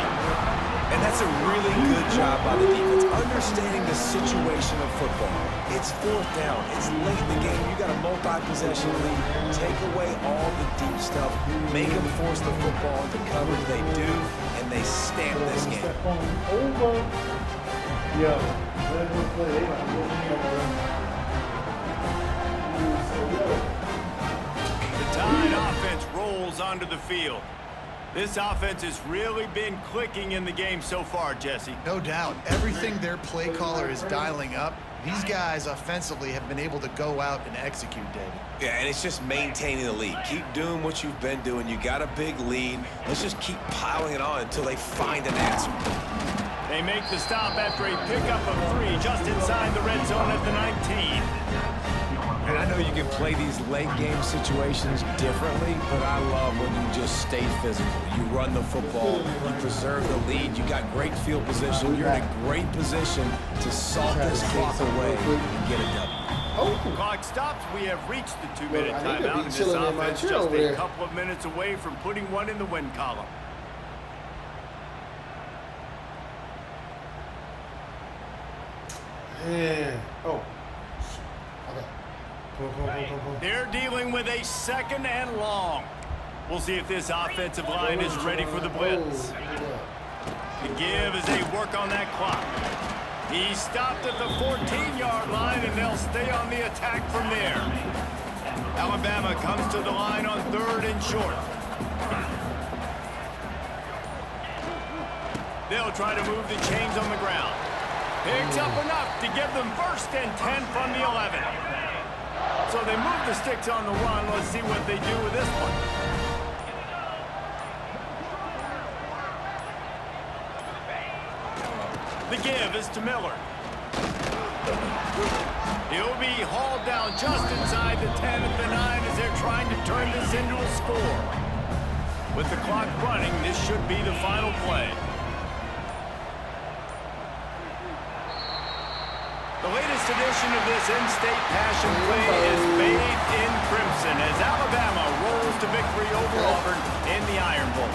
And that's a really good job by the defense, understanding the situation of football. It's fourth down. It's late in the game. You got a multi-possession lead. Take away all the deep stuff. Make them force the football into coverage. They do, and they stamp this game. Yeah. Let him play. The Tide offense rolls onto the field. This offense has really been clicking in the game so far, Jesse. No doubt. Everything their play caller is dialing up, these guys offensively have been able to go out and execute, David. Yeah, and it's just maintaining the lead. Keep doing what you've been doing. You got a big lead. Let's just keep piling it on until they find an answer. They make the stop after a pickup of 3 just inside the red zone at the 19. And I know you can play these late game situations differently, but I love when you just stay physical. You run the football, you preserve the lead, you got great field position, you're in a great position to salt this clock away and get it done. Clock stops. We have reached the 2-minute I need to timeout, be and this chilling in my offense chair just over a there. couple of minutes away from putting one in the win column. Man. Oh. Okay. Come on. They're dealing with a 2nd and long. We'll see if this offensive line is ready for the blitz. The give as they work on that clock. He stopped at the 14-yard line, and they'll stay on the attack from there. Alabama comes to the line on 3rd and short. They'll try to move the chains on the ground. Picks up enough to give them 1st and 10 from the 11. So they move the sticks on the run. Let's see what they do with this one. The give is to Miller. He'll be hauled down just inside the 10 at the 9 as they're trying to turn this into a score. With the clock running, this should be the final play. The latest edition of this in-state passion play is bathed in crimson as Alabama rolls to victory over Auburn in the Iron Bowl.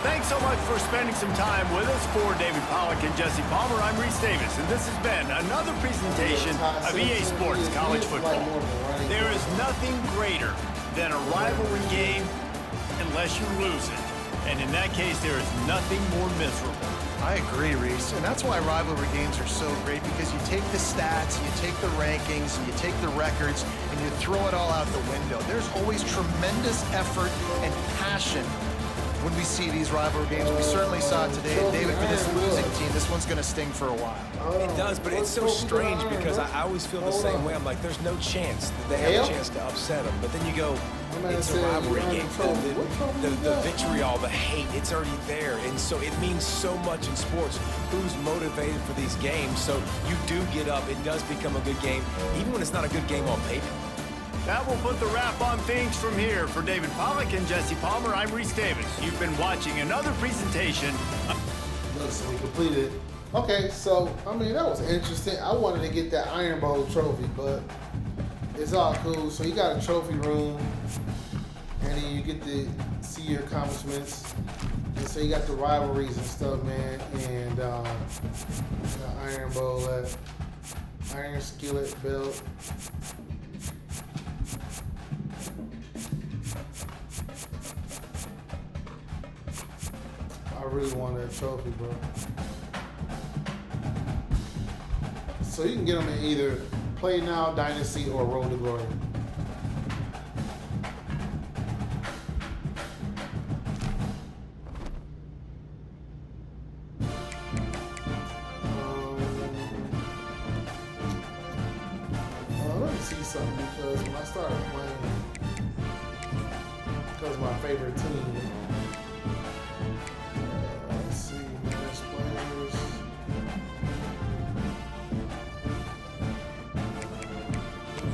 Thanks so much for spending some time with us. For David Pollack and Jesse Palmer, I'm Reese Davis, and this has been another presentation of EA Sports College Football. There is nothing greater than a rivalry game unless you lose it. And in that case, there is nothing more miserable. I agree, Reese, and that's why rivalry games are so great, because you take the stats, you take the rankings, you take the records, and you throw it all out the window. There's always tremendous effort and passion when we see these rivalry games. We certainly saw it today. And David, for this losing team, this one's going to sting for a while. It does, but it's so strange because I always feel the same way. I'm like, there's no chance that they have a chance to upset them. But then you go, it's a rivalry game. The vitriol, the hate, it's already there. And so it means so much in sports. Who's motivated for these games? So you do get up. It does become a good game, even when it's not a good game on paper. That will put the wrap on things from here. For David Pollack and Jesse Palmer, I'm Reese Davis. You've been watching another presentation. Listen, we completed. Okay, so, I mean, that was interesting. I wanted to get that Iron Bowl trophy, but it's all cool. So you got a trophy room, and then you get to see your accomplishments. And so you got the rivalries and stuff, man. And the Iron Bowl, Iron Skillet belt. I really want that trophy, bro. So you can get them in either Play Now, Dynasty, or Road to Glory. Let me see something because when I started playing, because my favorite team. Let's see, managed players.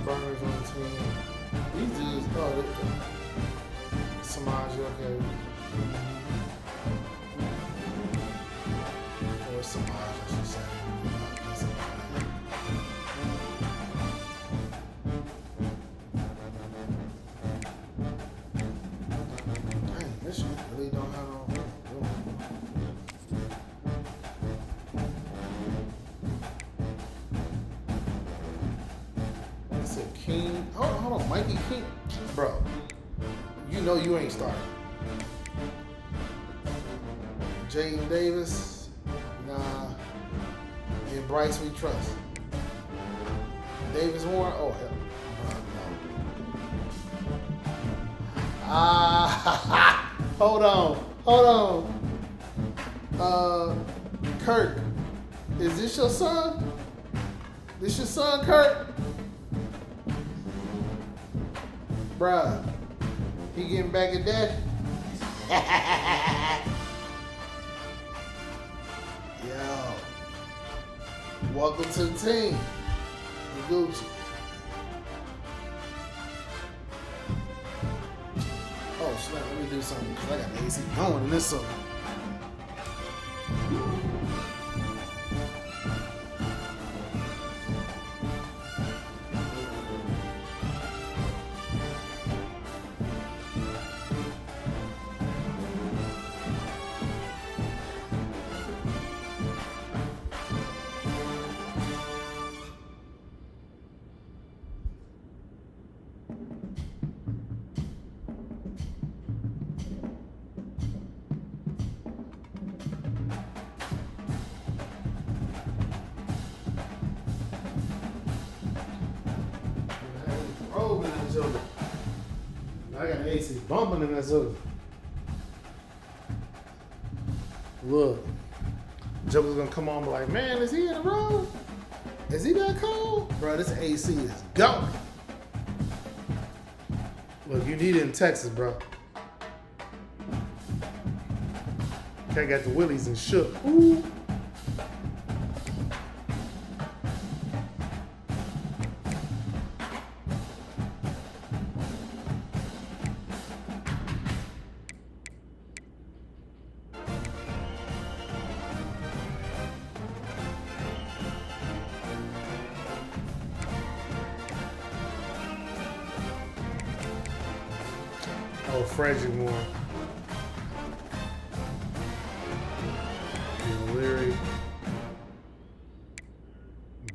Burners on the team. These dudes, Samaji, okay. Or Samaji, I should say. Dang, this shit really don't have no. King, hold on, Mikey King, bro. You know you ain't starting. Jaden Davis, nah. And Bryce we trust. Davis Warren, oh hell, no. Hold on. Kirk, is this your son? This your son, Kirk? Bruh, he getting back at that? Yo, welcome to the team, the Gucci. Oh snap, let me do something because I got the AC going in this song. I got the AC bumping in that zone. Look, Joker's gonna come on and be like, man, is he in the road? Is he that cold? Bro, this AC is going. Look, you need it in Texas, bro. Cat got the willies and shook. Ooh. Oh, Frederick Moore. Leary.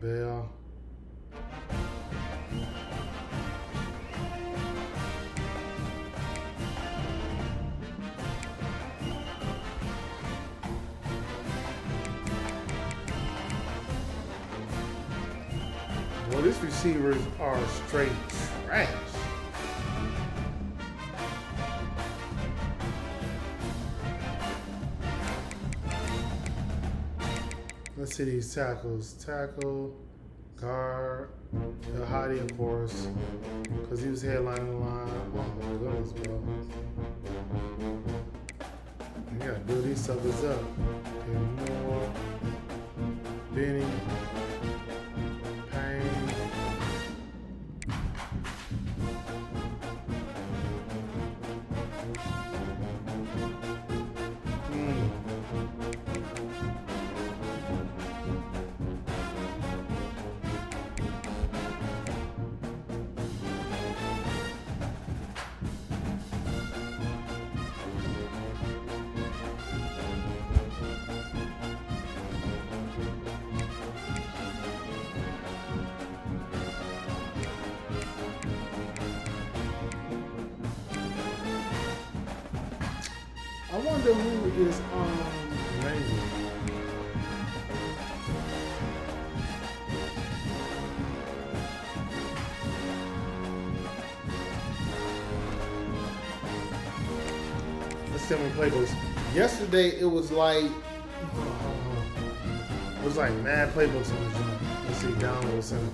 Bell. Well, these receivers are straight trash. Let's see these tackles. Tackle, guard, El Hadi, of course, because he was headlining the line. Oh my goodness, bro. You gotta build these suckers up. Okay, Moore, Benny, Payne. I wonder who is on Ranger. understand when playbooks. Yesterday it was like mad playbooks on the joint. Let's see, download center.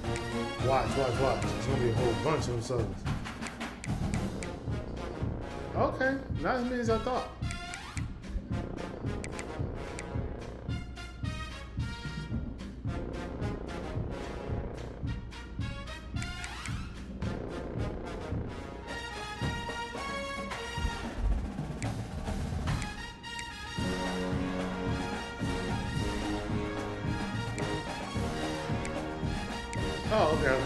Watch. It's gonna be a whole bunch of them suckers. Okay, not as many as I thought. Oh, okay. There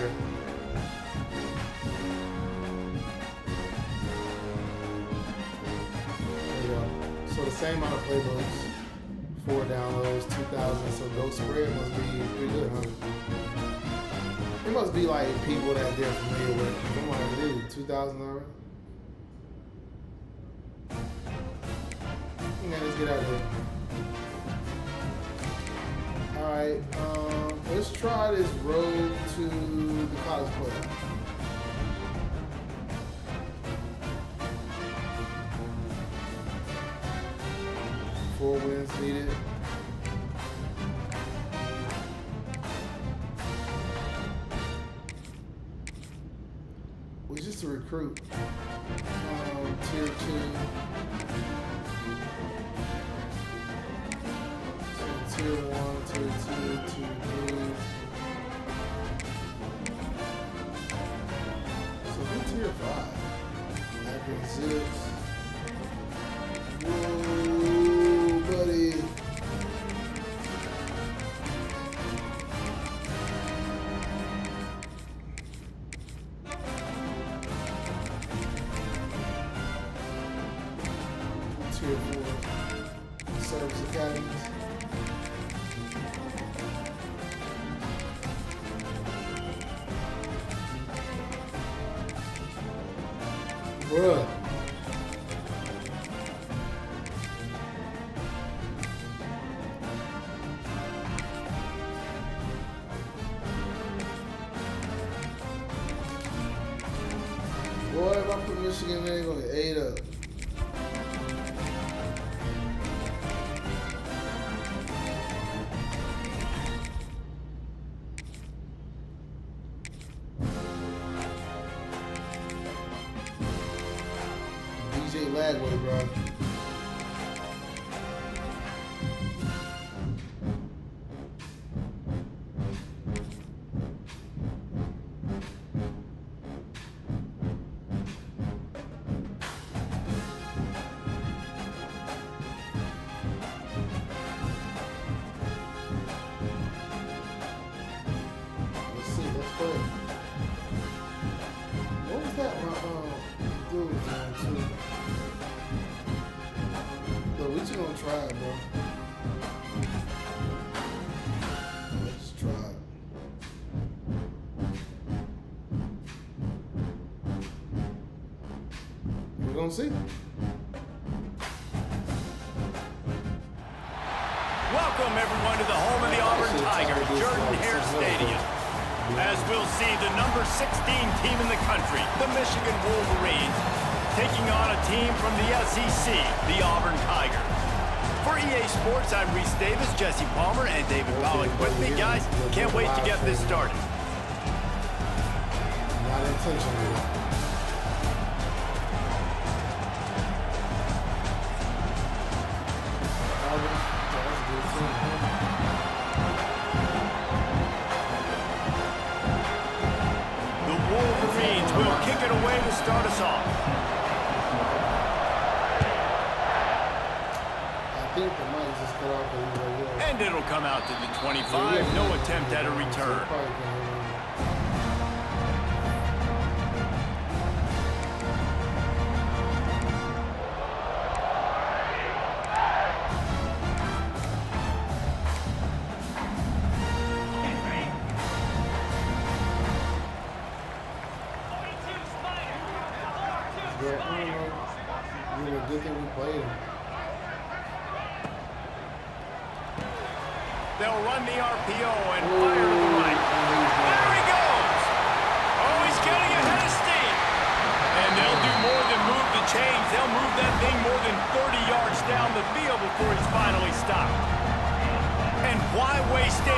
you go. So the same amount of playbooks, 4 downloads, 2,000. So those spread must be pretty good, huh? It must be like people that they're familiar with. Come on, dude, 2,000 already. Okay, let's get out of here. All right, let's try this road to the college playoff. Four wins needed. We're just a recruit. Tier 2. Tier 1, Tier 2, Tier 3. So we're Tier 5. Akron Zips. Whoa, buddy. Tier 4. Service Academies. Bruh. Boy, if I put Michigan there, they're gonna get 8 up. DJ Lagway, bro. Let's see, let's play. What was that dude was doing too? But we just gonna try it, bro. Let's try it. We're gonna see. Welcome, everyone, to the home of the Auburn Tigers, Jordan-Hare Stadium. As we'll see, the number 16 team in the country, the Michigan Wolverines, taking on a team from the SEC, the Auburn Tigers. For EA Sports, I'm Reese Davis, Jesse Palmer, and David Pollock with me. Guys, can't wait to get this started. Not intentionally. The Wolverines will kick it away to start us off. I think the mic just cut off. And it'll come out to the 25. No attempt at a return. Good thing we played him. They'll run the RPO and fire to the right. There he goes! Oh, he's getting ahead of steam. And they'll do more than move the chains. They'll move that thing more than 30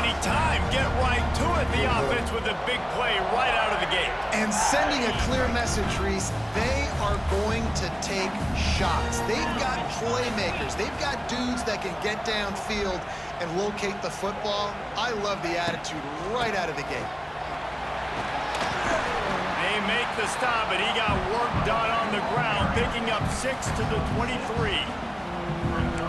any time. Get right to it. The offense with a big play right out of the gate. And sending a clear message, Reese, they are going to take shots. They've got playmakers. They've got dudes that can get downfield and locate the football. I love the attitude right out of the gate. They make the stop, but he got work done on the ground, picking up 6 to the 23.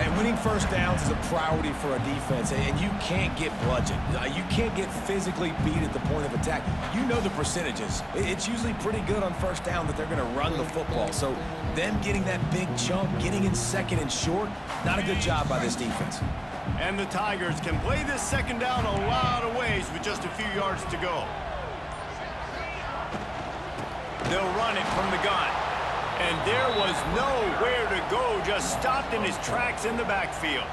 And winning first downs is a priority for a defense, and you can't get bludgeoned. You can't get physically beat at the point of attack. You know the percentages. It's usually pretty good on first down that they're going to run the football. So them getting that big chunk, getting in second and short, not a good job by this defense. And the Tigers can play this second down a lot of ways with just a few yards to go. They'll run it from the gun. And there was nowhere to go, just stopped in his tracks in the backfield.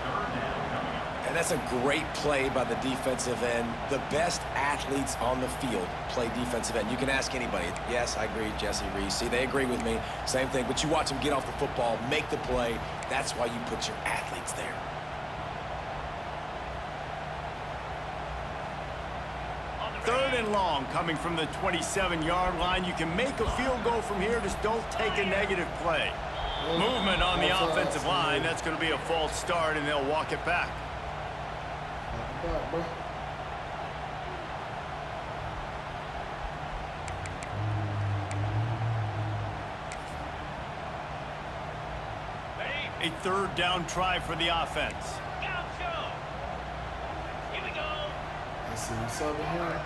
And that's a great play by the defensive end. The best athletes on the field play defensive end. You can ask anybody. Yes, I agree, Jesse Reese. See, they agree with me. Same thing. But you watch them get off the football, make the play. That's why you put your athletes there. Third and long coming from the 27-yard line. You can make a field goal from here. Just don't take a negative play. Movement on the offensive line. That's going to be a false start, and they'll walk it back. A third down try for the offense. Let's see what's up here.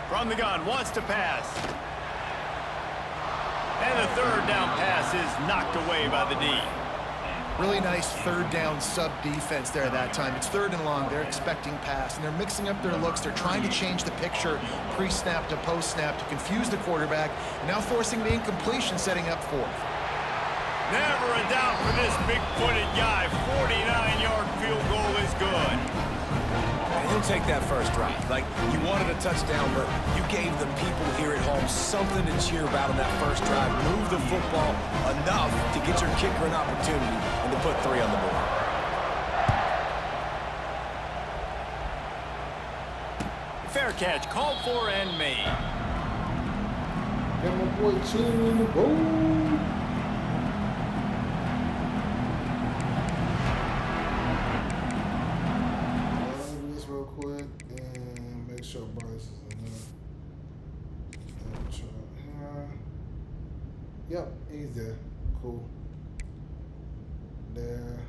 From the gun, wants to pass. And the third down pass is knocked away by the D. Really nice third down sub defense there that time. It's third and long. They're expecting pass, and they're mixing up their looks. They're trying to change the picture pre-snap to post-snap to confuse the quarterback, and now forcing the incompletion, setting up fourth. Never a doubt for this big-footed guy. 49-yard field goal is good. He'll take that first drive. Like, you wanted a touchdown, but you gave the people here at home something to cheer about on that first drive. Move the football enough to get your kicker an opportunity and to put 3 on the board. Fair catch, called for and made. Get my boy chilling in the bowl. Yep, he's there. Cool. There.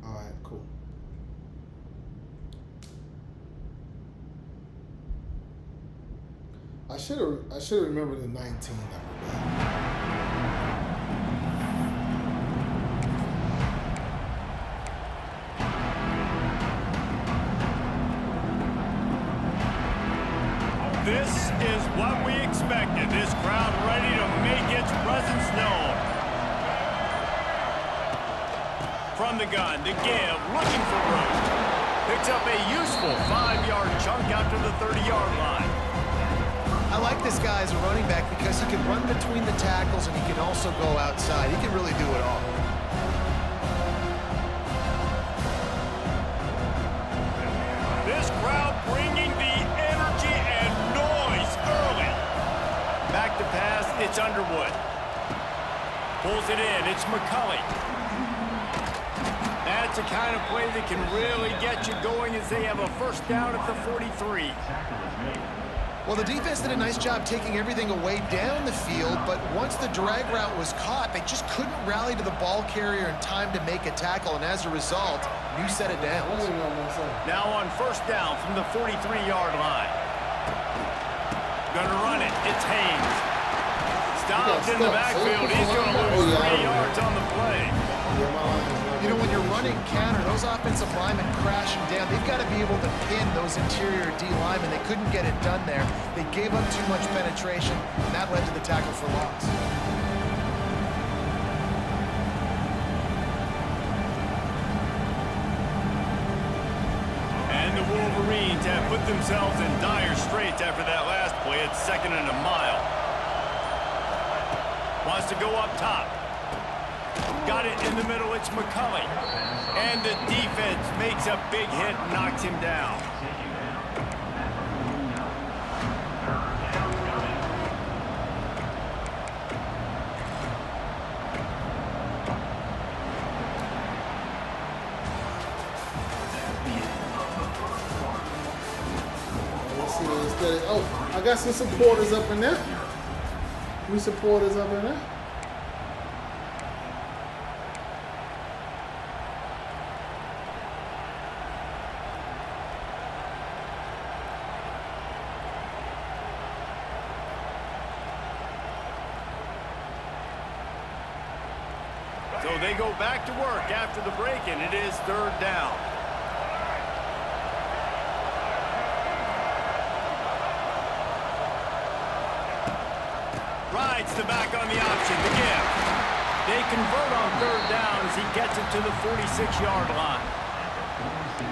Alright, cool. I should have remembered the 19 number. This is what we expected. This crowd ready to make its presence known. From the gun, to give, looking for room. Picks up a useful 5-yard chunk out to the 30-yard line. I like this guy as a running back because he can run between the tackles and he can also go outside. He can really do it all. This crowd bringing the energy and noise early. Back to pass, it's Underwood. Pulls it in, it's McCulley. That's the kind of play that can really get you going as they have a first down at the 43. Well, the defense did a nice job taking everything away down the field, but once the drag route was caught, they just couldn't rally to the ball carrier in time to make a tackle, and as a result, new set of downs. Now on first down from the 43-yard line. Gonna run it, it's Haynes. Stops in the backfield, he's gonna lose 3 yards on the play. You know, when you're running counter, those offensive linemen crashing down, they've got to be able to pin those interior D linemen. They couldn't get it done there. They gave up too much penetration, and that led to the tackle for loss. And the Wolverines have put themselves in dire straits after that last play. It's 2nd and a mile. Wants to go up top. Got it in the middle, it's McCulley. And the defense makes a big hit and knocks him down. Let's see instead. Oh, I got some supporters up in there. We supporters up in there. So they go back to work after the break, and it is third down. Rides the back on the option, the give. They convert on third down as he gets it to the 46-yard line.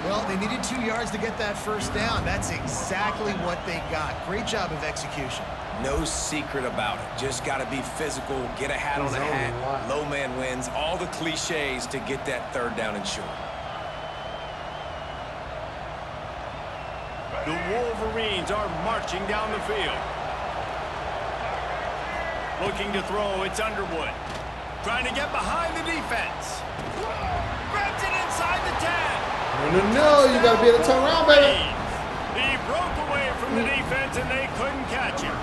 Well, they needed 2 yards to get that first down. That's exactly what they got. Great job of execution. No secret about it. Just got to be physical, get a hat on a hat, low man wins, all the cliches to get that third down and short. The Wolverines are marching down the field. Looking to throw, it's Underwood. Trying to get behind the defense. Grabs it inside the 10. No, you got to be able to turn around, baby. He broke away from the defense, and they couldn't catch him.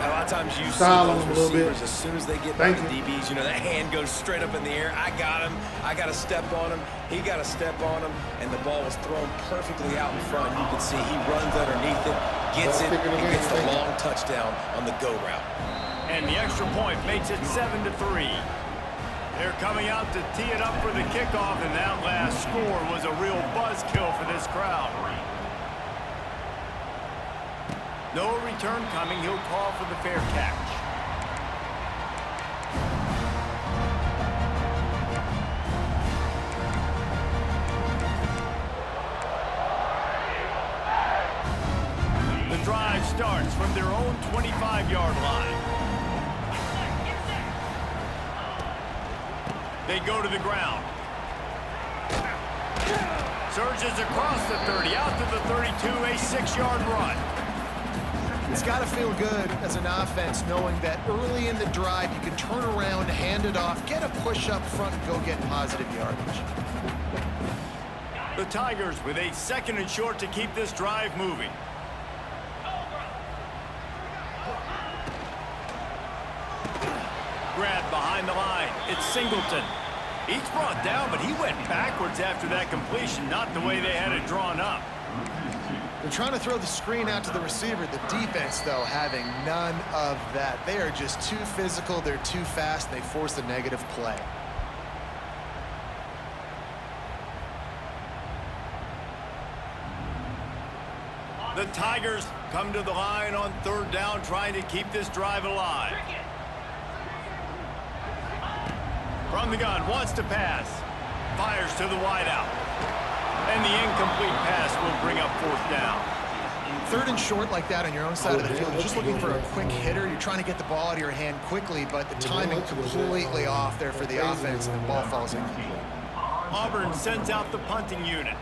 A lot of times you see Style those him a little bit. receivers, as soon as they get by Thank the you. DBs, you know, that hand goes straight up in the air. I got him. I got to step on him. He got to step on him. And the ball was thrown perfectly out in front. You can see he runs underneath it, gets it, and gets the long touchdown on the go route. And the extra point makes it 7-3. They're coming out to tee it up for the kickoff, and that last score was a real buzzkill for this crowd. No return coming. He'll call for the fair catch. The drive starts from their own 25-yard line. They go to the ground. Surges across the 30, out to the 32, a 6-yard run. It's got to feel good as an offense knowing that early in the drive you can turn around, hand it off, get a push up front, and go get positive yardage. The Tigers with a 2nd and short to keep this drive moving. Grab behind the line. It's Singleton. He's brought down, but he went backwards after that completion, not the way they had it drawn up. They're trying to throw the screen out to the receiver. The defense, though, having none of that. They are just too physical. They're too fast. They force a negative play. The Tigers come to the line on third down, trying to keep this drive alive. From the gun, wants to pass. Fires to the wideout. And the incomplete pass will bring up fourth down. 3rd and short like that on your own side of the field. You're just looking for a quick hitter. You're trying to get the ball out of your hand quickly, but the timing completely off there for the offense, and the ball falls incomplete. Auburn sends out the punting unit.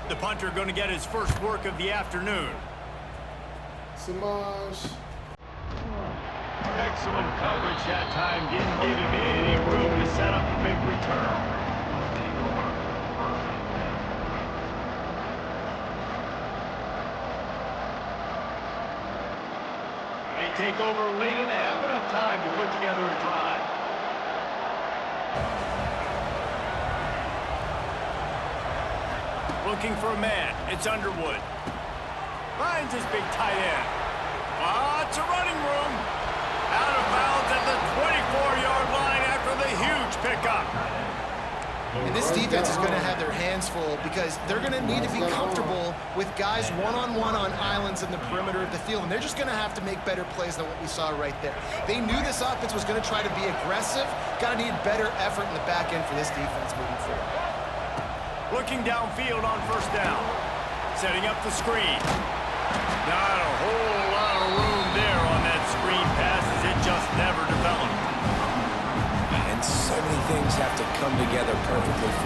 The punter going to get his first work of the afternoon. Samaj. Excellent coverage that time. Didn't give him any room to set up a big return. They take over late and have enough time to put together a drive. Looking for a man. It's Underwood. Finds his big tight end. Lots of running room. Out of bounds at the 24-yard line after the huge pickup. And this defense is going to have their hands full because they're going to need to be comfortable with guys one-on-one on islands in the perimeter of the field. And they're just going to have to make better plays than what we saw right there. They knew this offense was going to try to be aggressive. Got to need better effort in the back end for this defense moving forward. Looking downfield on first down. Setting up the screen. Not a whole lot of room there on that screen pass as it just never developed. And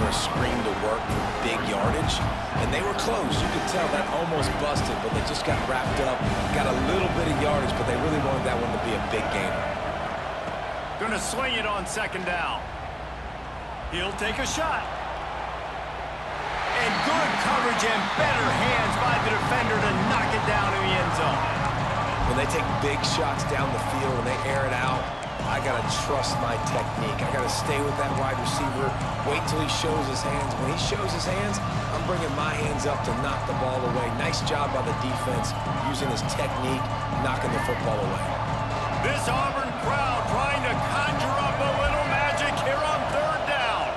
for a screen to work for big yardage. And they were close. You could tell that almost busted, but they just got wrapped up, got a little bit of yardage, but they really wanted that one to be a big gainer. Gonna swing it on second down. He'll take a shot. And good coverage and better hands by the defender to knock it down in the end zone. When they take big shots down the field and they air it out, I got to trust my technique. I got to stay with that wide receiver, wait till he shows his hands. When he shows his hands, I'm bringing my hands up to knock the ball away. Nice job by the defense using his technique, knocking the football away. This Auburn crowd trying to conjure up a little magic here on third down.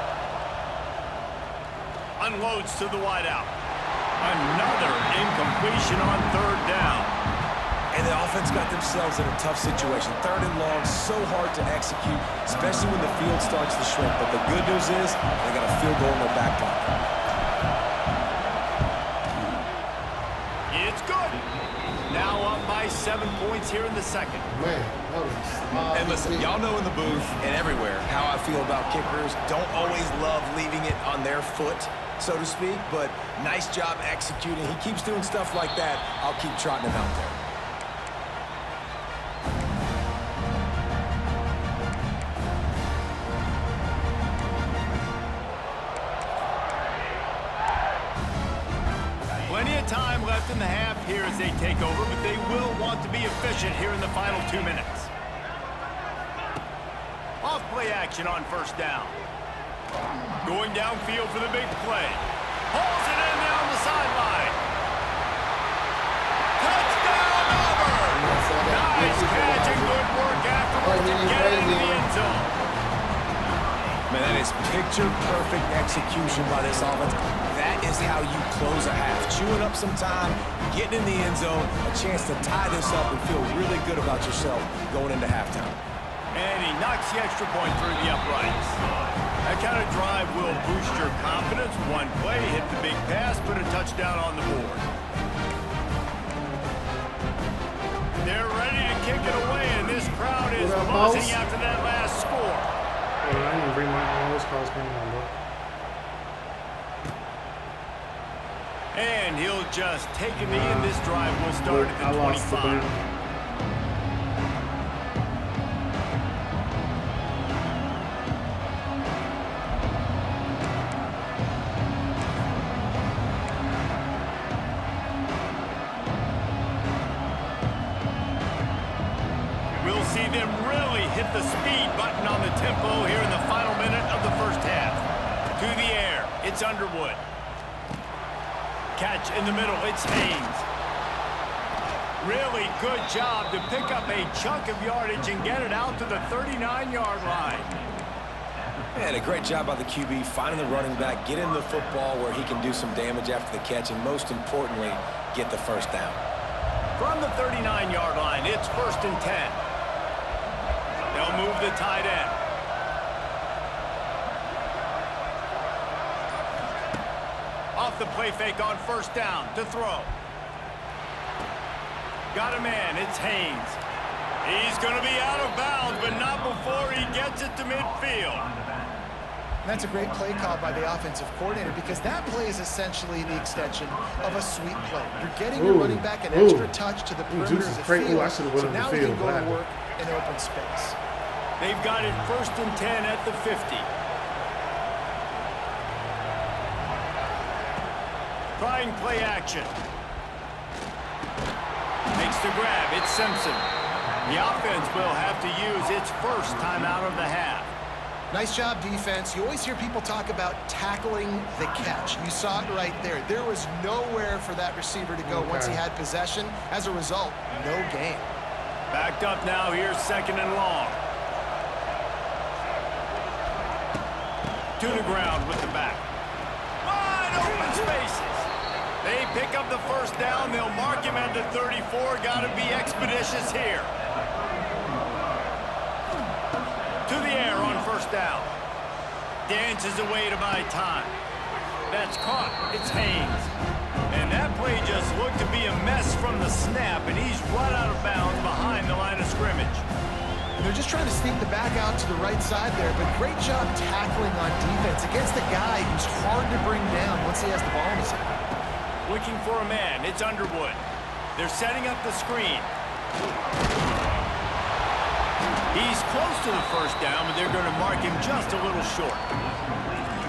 Unloads to the wideout. Another incompletion on third down. And the offense got themselves in a tough situation. Third and long, so hard to execute, especially when the field starts to shrink. But the good news is they got a field goal in their back pocket. It's good. Now up by 7 points here in the second. Man, that was And listen, y'all know in the booth and everywhere how I feel about kickers. Don't always love leaving it on their foot, so to speak, but nice job executing. He keeps doing stuff like that. I'll keep trotting him out there. Plenty of time left in the half here as they take over, but they will want to be efficient here in the final 2 minutes. Off play action on first down. Going downfield for the big play. Hauls it in down the sideline. Touchdown, Auburn! Nice catch and good work afterwards to get it into the end zone. Man, that is picture-perfect execution by this offense. That is how you close a half. Chewing up some time, getting in the end zone, a chance to tie this up and feel really good about yourself going into halftime. And he knocks the extra point through the uprights. That kind of drive will boost your confidence. One play, hit the big pass, put a touchdown on the board. They're ready to kick it away, and this crowd is buzzing after that last score. I didn't even bring my own cross game on, bro. And he'll just take a knee, and this drive will start at the 25. We'll see them really hit the speed button on the tempo here in the final minute of the first half. To the air, it's Underwood. Catch in the middle, it's Haynes. Really good job to pick up a chunk of yardage and get it out to the 39-yard line. And a great job by the QB, finding the running back, getting the football where he can do some damage after the catch, and most importantly, get the first down. From the 39-yard line, it's 1st and 10. They'll move the tight end. Off the play fake on first down to throw. Got a man, it's Haynes. He's going to be out of bounds, but not before he gets it to midfield. And that's a great play call by the offensive coordinator, because that play is essentially the extension of a sweep play. You're getting your running back an extra touch to the perimeter of the field. So now he can go to work in open space. They've got it 1st and 10 at the 50. Trying play action. Makes the grab. It's Simpson. The offense will have to use its first timeout of the half. Nice job, defense. You always hear people talk about tackling the catch. You saw it right there. There was nowhere for that receiver to go once he had possession. As a result, no gain. Backed up now. Here's 2nd and long. To the ground with the back. Wide open spaces. They pick up the first down. They'll mark him at the 34. Got to be expeditious here. To the air on first down. Dances away to buy time. That's caught. It's Haynes. And that play just looked to be a mess from the snap, and he's right out of bounds behind the line of scrimmage. They're they're just trying to sneak the back out to the right side there, but great job tackling on defense against a guy who's hard to bring down once he has the ball in his hand. Looking for a man. It's Underwood. They're setting up the screen. He's close to the first down, but they're going to mark him just a little short.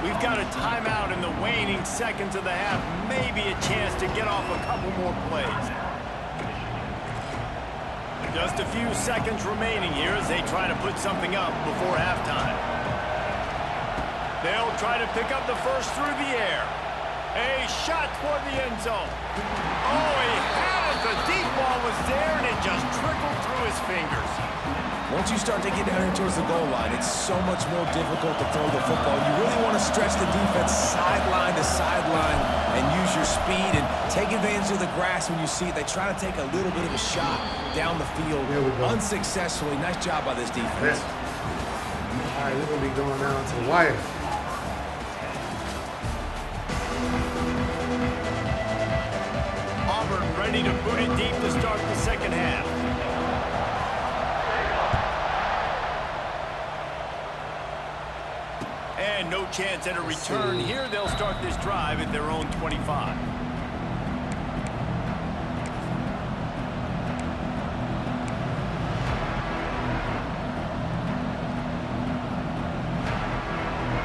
We've got a timeout in the waning seconds of the half. Maybe a chance to get off a couple more plays. Just a few seconds remaining here as they try to put something up before halftime. They'll try to pick up the first through the air. A shot toward the end zone. Oh, he had it. The deep ball was there, and it just trickled through his fingers. Once you start to get down here towards the goal line, it's so much more difficult to throw the football. You really want to stretch the defense sideline to sideline and use your speed and take advantage of the grass when you see it. They try to take a little bit of a shot down the field unsuccessfully. Nice job by this defense. All right, we're going to be going down to the wire. Auburn ready to boot it deep to start the second half. And no chance at a return. Here they'll start this drive at their own 25.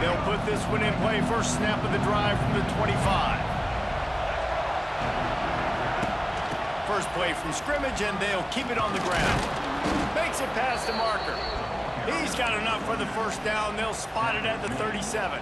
They'll put this one in play. First snap of the drive from the 25. First play from scrimmage, and they'll keep it on the ground. Makes it past the marker. He's got enough for the first down. They'll spot it at the 37.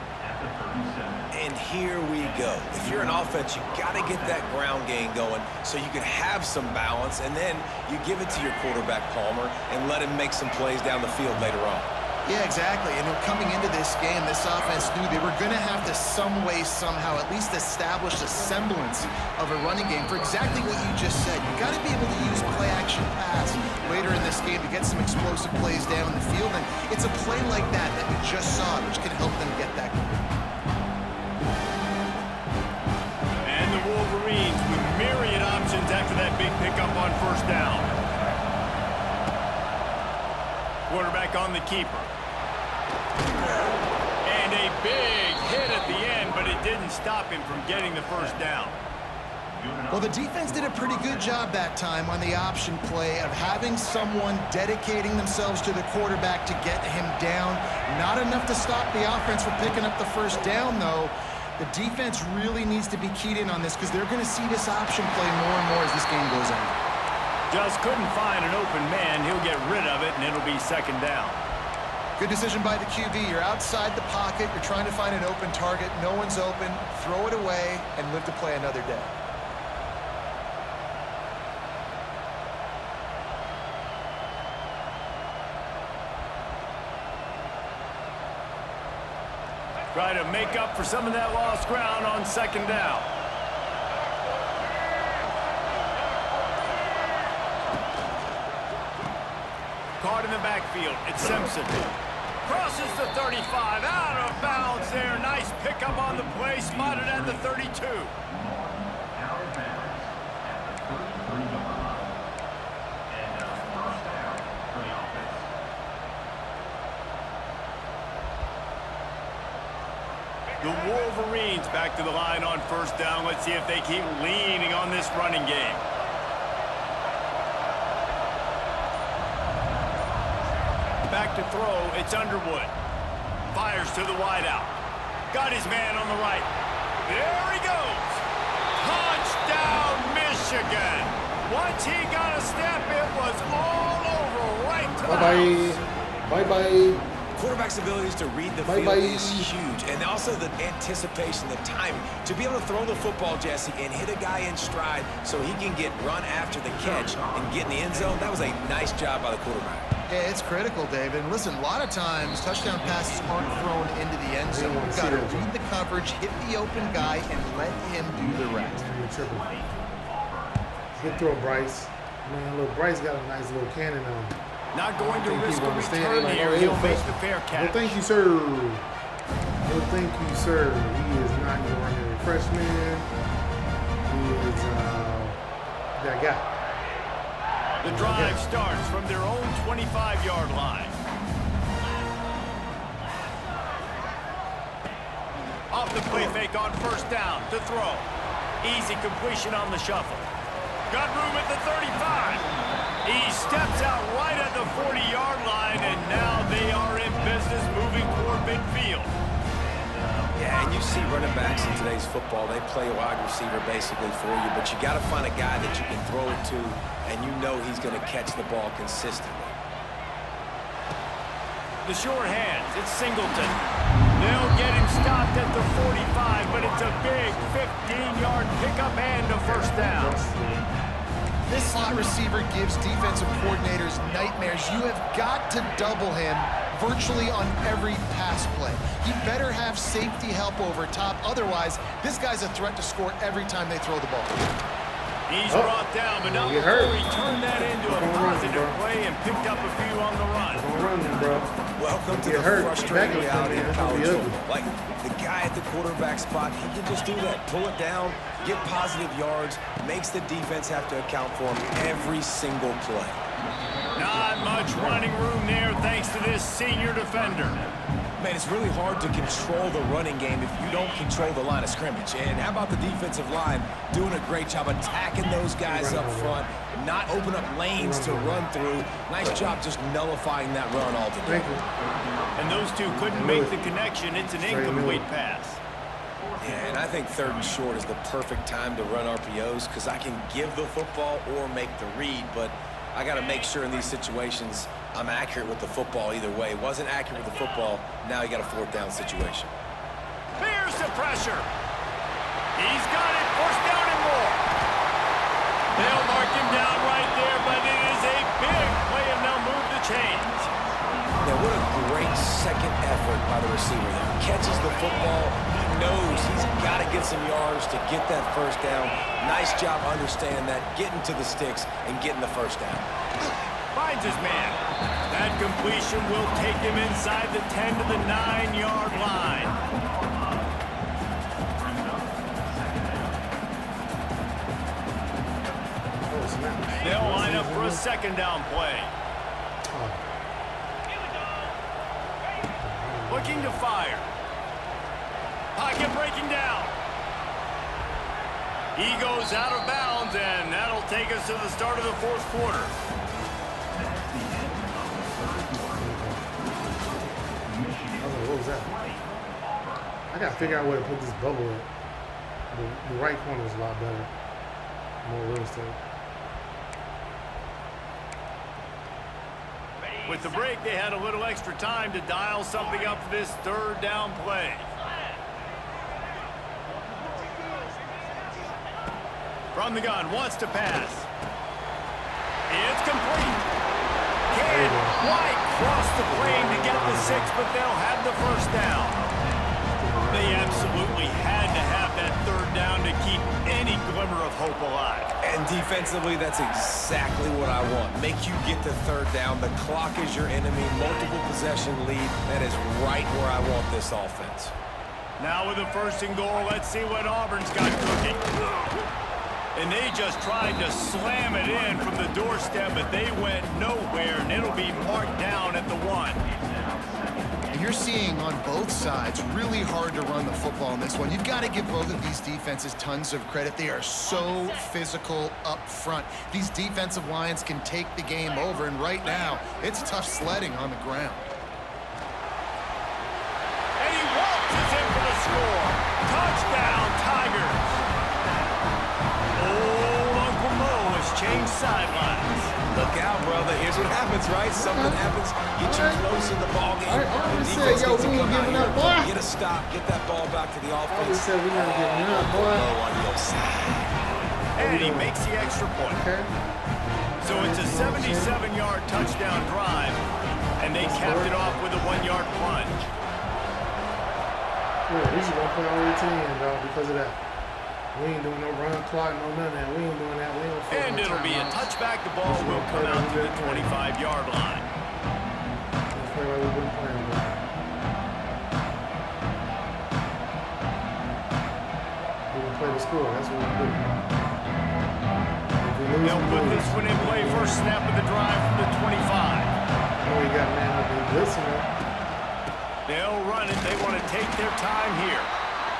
And here we go. If you're an offense, you got to get that ground game going so you can have some balance, and then you give it to your quarterback, Palmer, and let him make some plays down the field later on. Yeah, exactly. And coming into this game, this offense knew they were going to have to some way, somehow, at least establish a semblance of a running game for exactly what you just said. You got to be able to use play-action pass later in this game to get some explosive plays down in the field. And it's a play like that that we just saw, which can help them get that going. And the Wolverines with myriad options after that big pickup on first down. Quarterback on the keeper. And a big hit at the end, but it didn't stop him from getting the first down. Well, the defense did a pretty good job that time on the option play of having someone dedicating themselves to the quarterback to get him down. Not enough to stop the offense from picking up the first down, though. The defense really needs to be keyed in on this because they're going to see this option play more and more as this game goes on. Just couldn't find an open man. He'll get rid of it, and it'll be second down. Good decision by the QB. You're outside the pocket. You're trying to find an open target. No one's open. Throw it away and live to play another day. Try to make up for some of that lost ground on second down. Caught in the backfield. It's Simpson. Crosses the 35. Out of bounds there. Nice pickup on the play. Spotted at the 32. The Wolverines back to the line on first down. Let's see if they keep leaning on this running game. Back to throw, it's Underwood. Fires to the wideout. Got his man on the right. There he goes. Touchdown, Michigan. Once he got a step, it was all over right to the house. Bye-bye. Quarterback's abilities to read the field is huge, and also the anticipation, the timing. To be able to throw the football, Jesse, and hit a guy in stride so he can get run after the catch and get in the end zone, that was a nice job by the quarterback. Yeah, it's critical, David. And listen, a lot of times touchdown passes aren't thrown into the end zone. You've got to read the coverage, hit the open guy, and let him do the rest. Good throw, Bryce. Man, look, Bryce got a nice little cannon on him. Not going to risk a return here. He'll make the fair catch. Well, thank you, sir. Well, thank you, sir. He is not your ordinary freshman. He is that guy. The drive starts from their own 25-yard line. Off the play fake on first down to throw. Easy completion on the shuffle. Got room at the 35. He steps out right at the 40-yard line, and now they are in business moving toward midfield. Yeah, and you see running backs in today's football, they play wide receiver basically for you, but you got to find a guy that you can throw it to, and you know he's going to catch the ball consistently. The short hands, it's Singleton. They'll get him stopped at the 45, but it's a big 15-yard pickup and a first down. This slot receiver gives defensive coordinators nightmares. You have got to double him virtually on every pass play. He better have safety help over top. Otherwise, this guy's a threat to score every time they throw the ball. He's brought down, but not before he turned that into a positive play and picked up a few on the run. Welcome to the frustrating reality of college football. Like, the guy at the quarterback spot, he can just do that. Pull it down, get positive yards, makes the defense have to account for him every single play. Not much running room there thanks to this senior defender. Man, it's really hard to control the running game if you don't control the line of scrimmage. And how about the defensive line doing a great job attacking those guys up front, not open up lanes to run through. Nice job just nullifying that run altogether. And those two couldn't make the connection. It's an incomplete pass. Yeah, and I think 3rd and short is the perfect time to run RPOs because I can give the football or make the read, but I got to make sure in these situations I'm accurate with the football either way. Wasn't accurate with the football, now you got a 4th down situation. Here's the pressure. He's got it, 1st down and more. They'll mark him down right there, but it is a big play, and they'll move the chains. Now, what a great second effort by the receiver there. Catches the football. He knows he's got to get some yards to get that 1st down. Nice job understanding that, getting to the sticks and getting the 1st down. Finds his man. That completion will take him inside the 10 to the 9-yard line. They'll line up for a 2nd down play. Looking to fire. Pocket breaking down. He goes out of bounds, and that'll take us to the start of the 4th quarter. What was that? I gotta figure out where to put this bubble at. The right corner is a lot better. More real estate. With the break, they had a little extra time to dial something up for this 3rd down play. From the gun, wants to pass. It's complete. Can't quite cross the plane to get the 6, but they'll have the 1st down. They absolutely had to have that 3rd down to keep any glimmer of hope alive. And defensively, that's exactly what I want. Make you get the 3rd down. The clock is your enemy. Multiple possession lead. That is right where I want this offense. Now with a 1st and goal, let's see what Auburn's got cooking. And they just tried to slam it in from the doorstep, but they went nowhere, and it'll be marked down at the 1. And you're seeing on both sides really hard to run the football in this one. You've got to give both of these defenses tons of credit. They are so physical up front. These defensive lines can take the game over, and right now, it's tough sledding on the ground. And he waltzes in for the score. Touchdown, Tigers. Change sidelines. Look out, brother. Here's what happens, right? Something happens, get you close in the ball game. I said, yo, we ain't giving up, boy. Get a stop, get that ball back to the offense. I said we ain't giving up, boy. On your side. And he makes the extra point. Okay. So it's a 77-yard touchdown drive, and they capped it off with a 1-yard plunge. Yeah, we should go play all the way to the end, dog, because of that. We ain't doing no run clock, no none of that. We ain't doing that. We ain't And no it'll be a touchback. The ball will come out to the 25-yard line. Play like we've been playing, bro. We can play the score. That's what we do. If we They'll put this one in play first snap of the drive from the 25. Oh, he got man up and listening. They'll run it. They want to take their time here.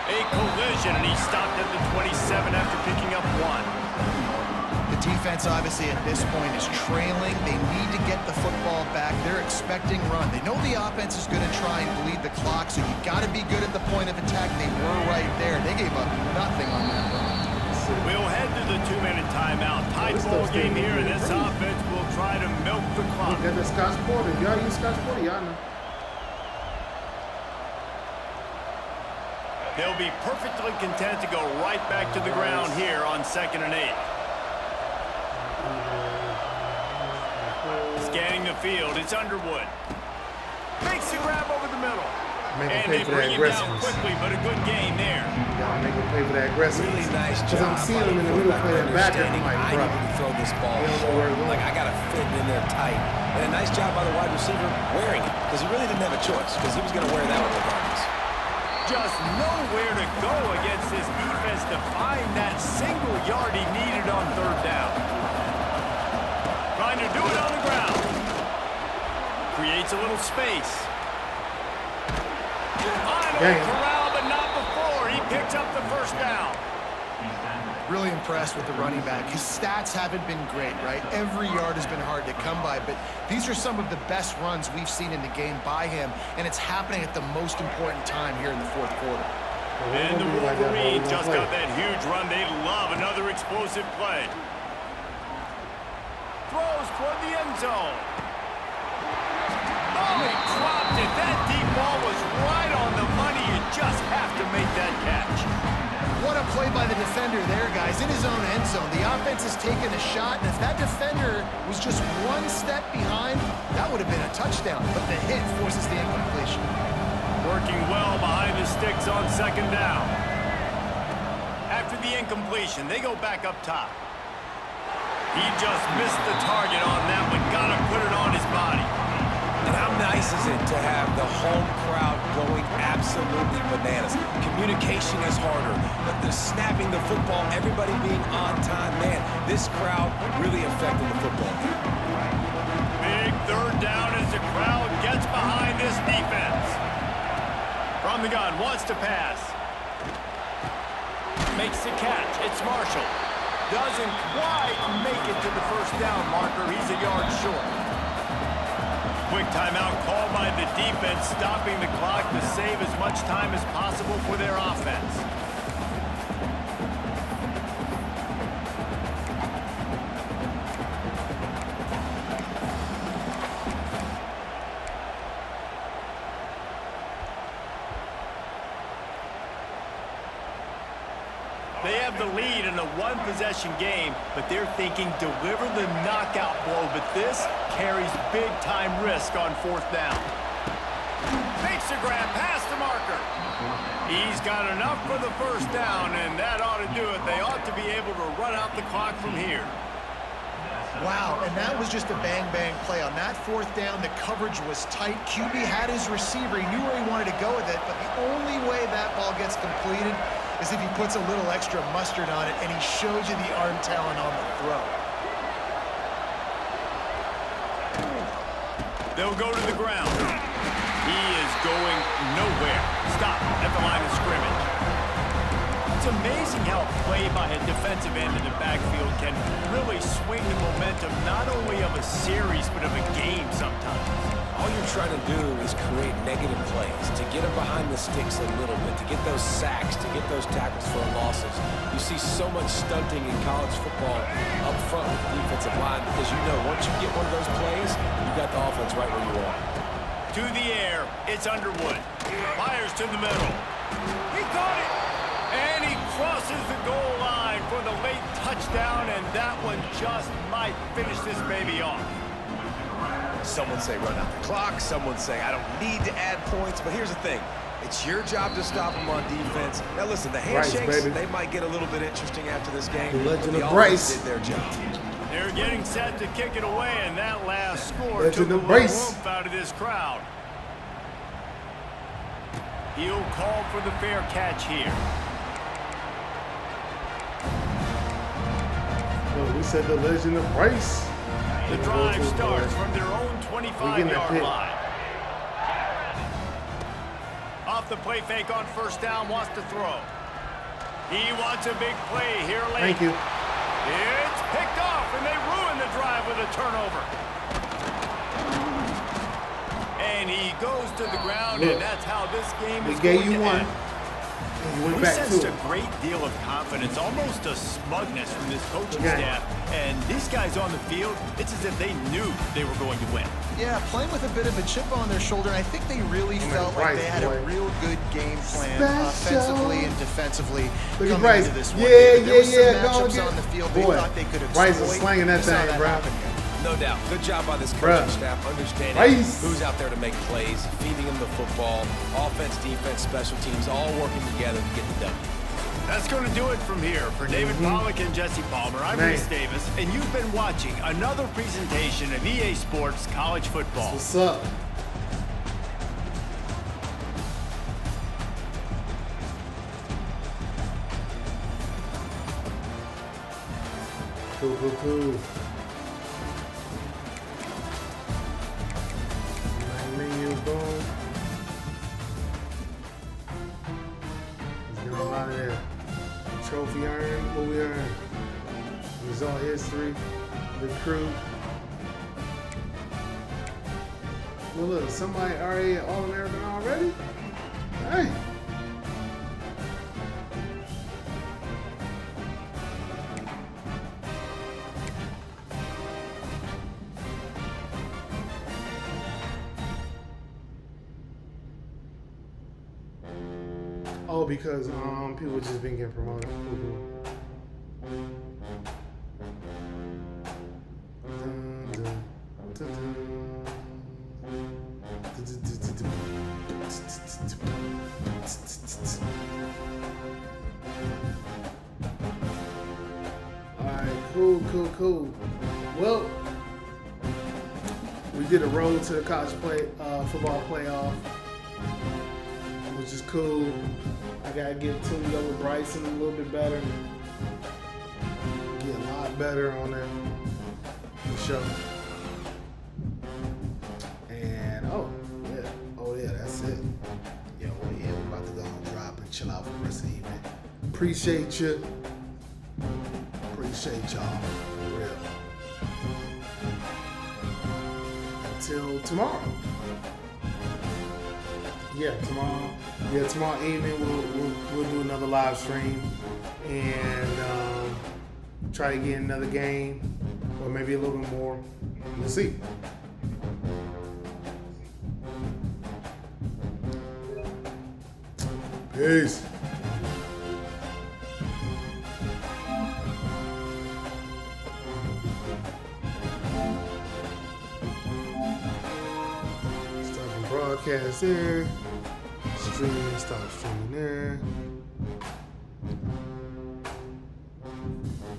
A collision, and he stopped at the 27 after picking up 1. The defense, obviously, at this point is trailing. They need to get the football back. They're expecting run. They know the offense is going to try and bleed the clock, so you've got to be good at the point of attack. They were right there. They gave up nothing on that run. We'll head to the 2-minute timeout. Tight ball game here, and this offense will try to milk the clock. Got the Scotch Porter. Y'all use Scotch Porter, y'all know. They'll be perfectly content to go right back to the ground here on 2nd and 8. Scanning the field, it's Underwood. Makes the grab over the middle. And they bring it down quickly, but a good gain there. Gotta make him pay for that aggressiveness. Really nice job. Because I'm seeing him in the middle playing back at him. Like, I bro, need to throw this ball you don't know where short. it's going. Like, I got to fit it in there tight. And a nice job by the wide receiver wearing it. Because he really didn't have a choice. Because he was going to wear that one regardless. Just nowhere to go against this defense to find that single yard he needed on 3rd down. Trying to do it on the ground. Creates a little space. Finally corral, but not before. He picks up the 1st down. Really impressed with the running back. His stats haven't been great, right? Every yard has been hard to come by, but these are some of the best runs we've seen in the game by him, and it's happening at the most important time here in the 4th quarter. And the Wolverines just got that huge run. They love another explosive play. Throws toward the end zone. Oh, he dropped it. That deep ball was right on the money. You just have to make that catch. What a play by the defender there, guys. In his own end zone, the offense has taken a shot, and if that defender was just one step behind, that would have been a touchdown, but the hit forces the incompletion. Working well behind the sticks on 2nd down. After the incompletion, they go back up top. He just missed the target on that one. Gotta put it on his body. And how nice is it to have the home crowd going absolutely bananas? Communication is harder, but the snapping the football, everybody being on time, man, this crowd really affected the football game. Big 3rd down as the crowd gets behind this defense. From the gun, wants to pass. Makes the catch. It's Marshall. Doesn't quite make it to the 1st down marker. He's a yard short. Quick timeout called by the defense, stopping the clock to save as much time as possible for their offense. They have the lead in a 1-possession game, but they're thinking deliver the knockout blow, but this carries big-time risk on 4th down. Makes the grab past the marker. He's got enough for the 1st down, and that ought to do it. They ought to be able to run out the clock from here. Wow, and that was just a bang-bang play. On that 4th down, the coverage was tight. QB had his receiver. He knew where he wanted to go with it, but the only way that ball gets completed is if he puts a little extra mustard on it, and he shows you the arm talent on the throw. They'll go to the ground. He is going nowhere. Stop at the line of scrimmage. It's amazing how a play by a defensive end in the backfield can really swing the momentum not only of a series, but of a game sometimes. All you're trying to do is create negative plays, to get them behind the sticks a little bit, to get those sacks, to get those tackles for losses. You see so much stunting in college football up front with the defensive line because you know once you get one of those plays, you got the offense right where you are. To the air, it's Underwood. Fires to the middle. He caught it! And he crosses the goal line for the late touchdown, and that one just might finish this baby off. Some say run out the clock. Some say I don't need to add points. But here's the thing. It's your job to stop them on defense. Now, listen, the handshakes, they might get a little bit interesting after this game. The legend but of Bryce did their job. They're getting set to kick it away, and that last score Legend took a of little Bryce. oomph out of this crowd. He'll call for the fair catch here. Look, we said the legend of Bryce. The drive starts from their own 25-yard line. Off the play fake on first down, wants to throw. He wants a big play here late. Thank you. It's picked off, and they ruin the drive with a turnover. And he goes to the ground, Look, and that's how this game is we gave going you to one. end. And you went We back sensed to a it. great deal of confidence, almost a smugness from this coaching Okay. staff. And these guys on the field, it's as if they knew they were going to win. Yeah, playing with a bit of a chip on their shoulder, and I think they really felt like Bryce, they had boy. a real good game plan Special. offensively and defensively Look at coming Bryce. into this one. Yeah, There was some yeah, go matchups again. on the field Boy, they thought they could exploit. Bryce is slanging that We saw thing, that bro. happen here. No doubt. Good job by this Bruh. coaching staff understanding Bryce. who's out there to make plays, feeding them the football, offense, defense, special teams, all working together to get the W. That's going to do it from here. For David Pollack and Jesse Palmer, I'm Man. Reese Davis, and you've been watching another presentation of EA Sports College Football. What's up? Cool, cool, cool. My menu, boom. Let's get them out of there. Trophy earned, what we earned. Result history, recruit. Well, look, somebody already All-American already? Hey. Oh, because people just been getting promoted. Cool, cool. Dun, dun, dun, dun. Alright, cool, cool, cool. Well, we did a road to the college football playoff, which is cool. I gotta get tuned up with Bryson a little bit better. Get a lot better on that show. And oh yeah, that's it. Yo, yeah, we're about to go and drop and chill out for the rest of the evening. Appreciate you. Appreciate y'all. For real. Until tomorrow. Tomorrow evening we'll do another live stream and try to get another game or maybe a little bit more. We'll see. Peace. Stop the broadcast there. Stop streaming there.